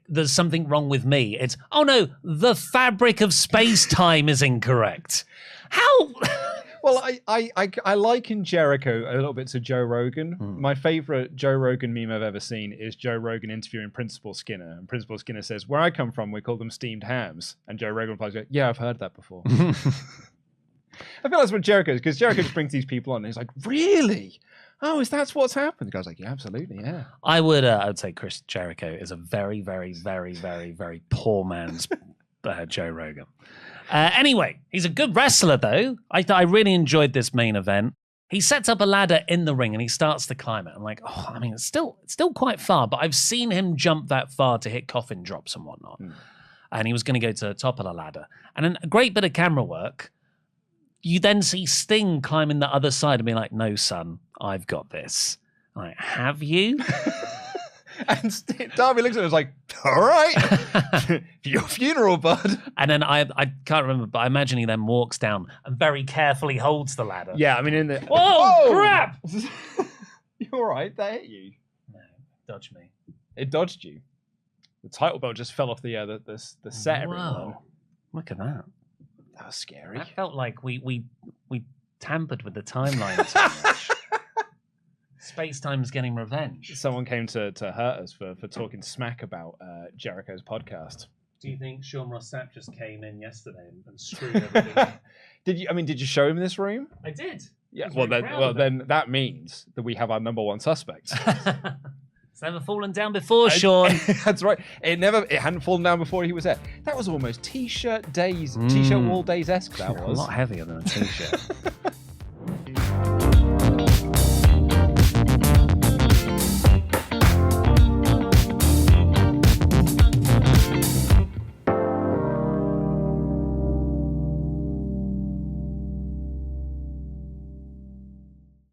S1: There's something wrong with me. It's, oh no, the fabric of space-time is incorrect. How?
S4: Well, I liken Jericho a little bit to Joe Rogan. My favorite Joe Rogan meme I've ever seen is Joe Rogan interviewing Principal Skinner. And Principal Skinner says, where I come from, we call them steamed hams. And Joe Rogan replies, yeah, I've heard that before. I feel that's what Jericho is, because Jericho just brings these people on and he's like, really? Oh, that's what's happened? The guy's like, yeah, absolutely, yeah.
S1: I would say Chris Jericho is a very, very, very, very, very poor man's Joe Rogan. Anyway, he's a good wrestler, though. I really enjoyed this main event. He sets up a ladder in the ring and he starts to climb it. I'm like, it's still quite far, but I've seen him jump that far to hit coffin drops and whatnot. And he was going to go to the top of the ladder. And then a great bit of camera work. You then see Sting climbing the other side and be like, no, son, I've got this. I'm like, have you?
S4: And Darby looks at him and is like, all right, for your funeral, bud.
S1: And then I can't remember, but I imagine he then walks down and very carefully holds the ladder.
S4: Yeah, I mean, in the...
S1: Whoa, crap!
S4: You all right? That hit you?
S1: No, dodged me.
S4: It dodged you. The title belt just fell off the set.
S1: Wow. Look at that.
S4: That was scary.
S1: That felt like we tampered with the timeline too much. Space-time's getting revenge.
S4: Someone came to hurt us for talking smack about Jericho's podcast.
S1: Do you think Sean Ross Sapp just came in yesterday and screwed everything?
S4: Did you show him this room?
S1: I did.
S4: Yeah. Then that means that we have our number one suspect.
S1: It's never fallen down before, Sean.
S4: That's right. It hadn't fallen down before he was there. That was almost t-shirt wall days-esque. That was
S1: a lot heavier than a t-shirt.